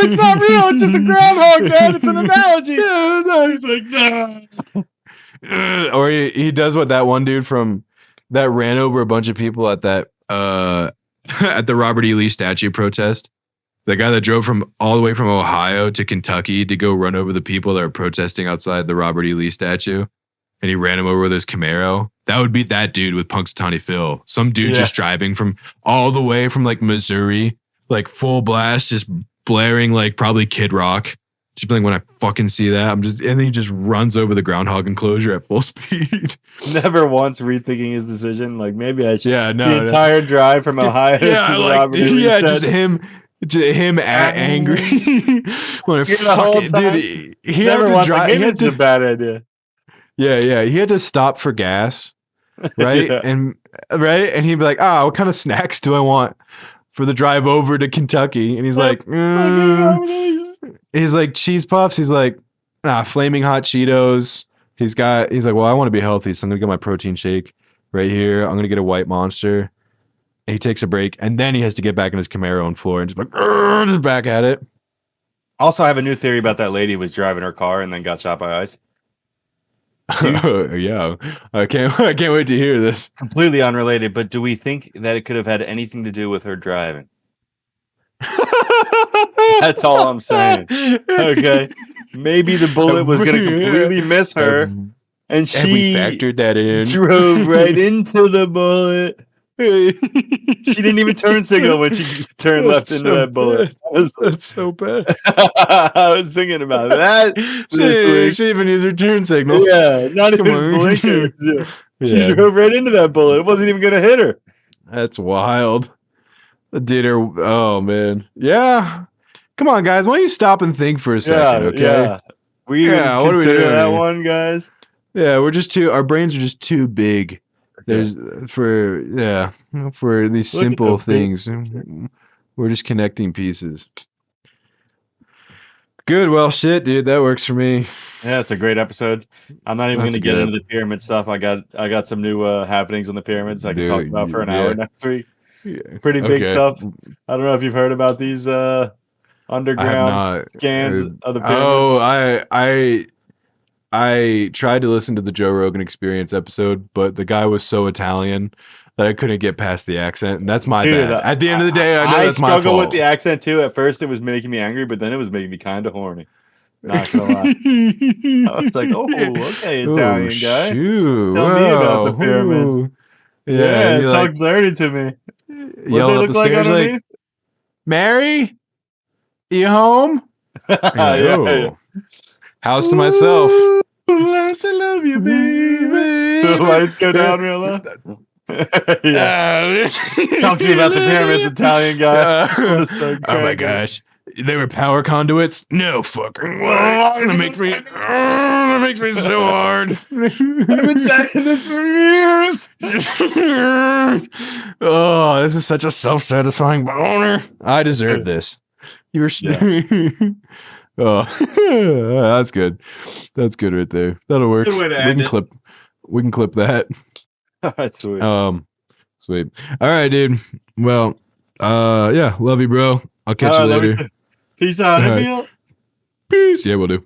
it's not real. It's just a groundhog, Dad. It's an analogy. He's like, no. Or he does what that one dude from that ran over a bunch of people at that at the Robert E. Lee statue protest. The guy that drove all the way from Ohio to Kentucky to go run over the people that were protesting outside the Robert E. Lee statue. And he ran him over with his Camaro. That would be that dude with Punxsutawney Phil. Some dude just driving from all the way from like Missouri, like full blast, just blaring like probably Kid Rock. Just being like, when I fucking see that, and then he just runs over the groundhog enclosure at full speed. Never once rethinking his decision. Like maybe I should. Yeah, no. The entire drive from Ohio to the Robert E. Lee statue. just him angry. When dude, he never wants to drive. Maybe it's a bad idea. Yeah. He had to stop for gas. right? Yeah. And he'd be like, what kind of snacks do I want for the drive over to Kentucky? And he's like, he's like cheese puffs. He's like, flaming hot Cheetos. He's like, well, I want to be healthy, so I'm gonna get my protein shake right here. I'm gonna get a White Monster. And he takes a break, and then he has to get back in his Camaro on floor and just like, just back at it. Also, I have a new theory about that lady who was driving her car and then got shot by ice. Yeah, I can't wait to hear this. Completely unrelated, but do we think that it could have had anything to do with her driving? That's all I'm saying. Okay, maybe the bullet was going to completely miss her, and she factored that in. Drove right into the bullet. She didn't even turn signal when she turned left into that bullet. That's so bad. I was thinking about that. She even used her turn signal. Yeah, not even blinking. She drove right into that bullet. It wasn't even going to hit her. That's wild. Oh man, yeah. Come on, guys. Why don't you stop and think for a second? Okay. Yeah. We what are we doing that here? one, guys. Yeah, our brains are just too big. There's for these simple things. We're just connecting pieces. Good. Well, shit, dude. That works for me. Yeah, it's a great episode. I'm not even going to get into the pyramid stuff. I got some new happenings on the pyramids I can talk about for an hour next week. Yeah. Pretty big stuff. I don't know if you've heard about these underground scans of the pyramids. Oh, I tried to listen to the Joe Rogan Experience episode, but the guy was so Italian that I couldn't get past the accent, and that's my bad. At the end of the day, I know that's my fault. I struggle with the accent too. At first, it was making me angry, but then it was making me kind of horny. Not gonna lie. I was like, okay, Italian guy. Shoot. Tell me about the pyramids. Yeah, talk flirty to me. What yell up the stairs like, Mary, you home? Yeah. House to myself. Learn to love you, baby. The lights go down real low. Talk to me about the pyramids, Italian guy. Oh my gosh. They were power conduits? No fucking way. That makes me so hard. I've been saying this for years. Oh, this is such a self-satisfying boner. I deserve this. You were Oh, that's good. That's good right there. That'll work. We can clip that. That's sweet. Sweet. All right, dude. Well, love you, bro. I'll catch you later. Peace out. Hit me up. Peace. Yeah, we'll do.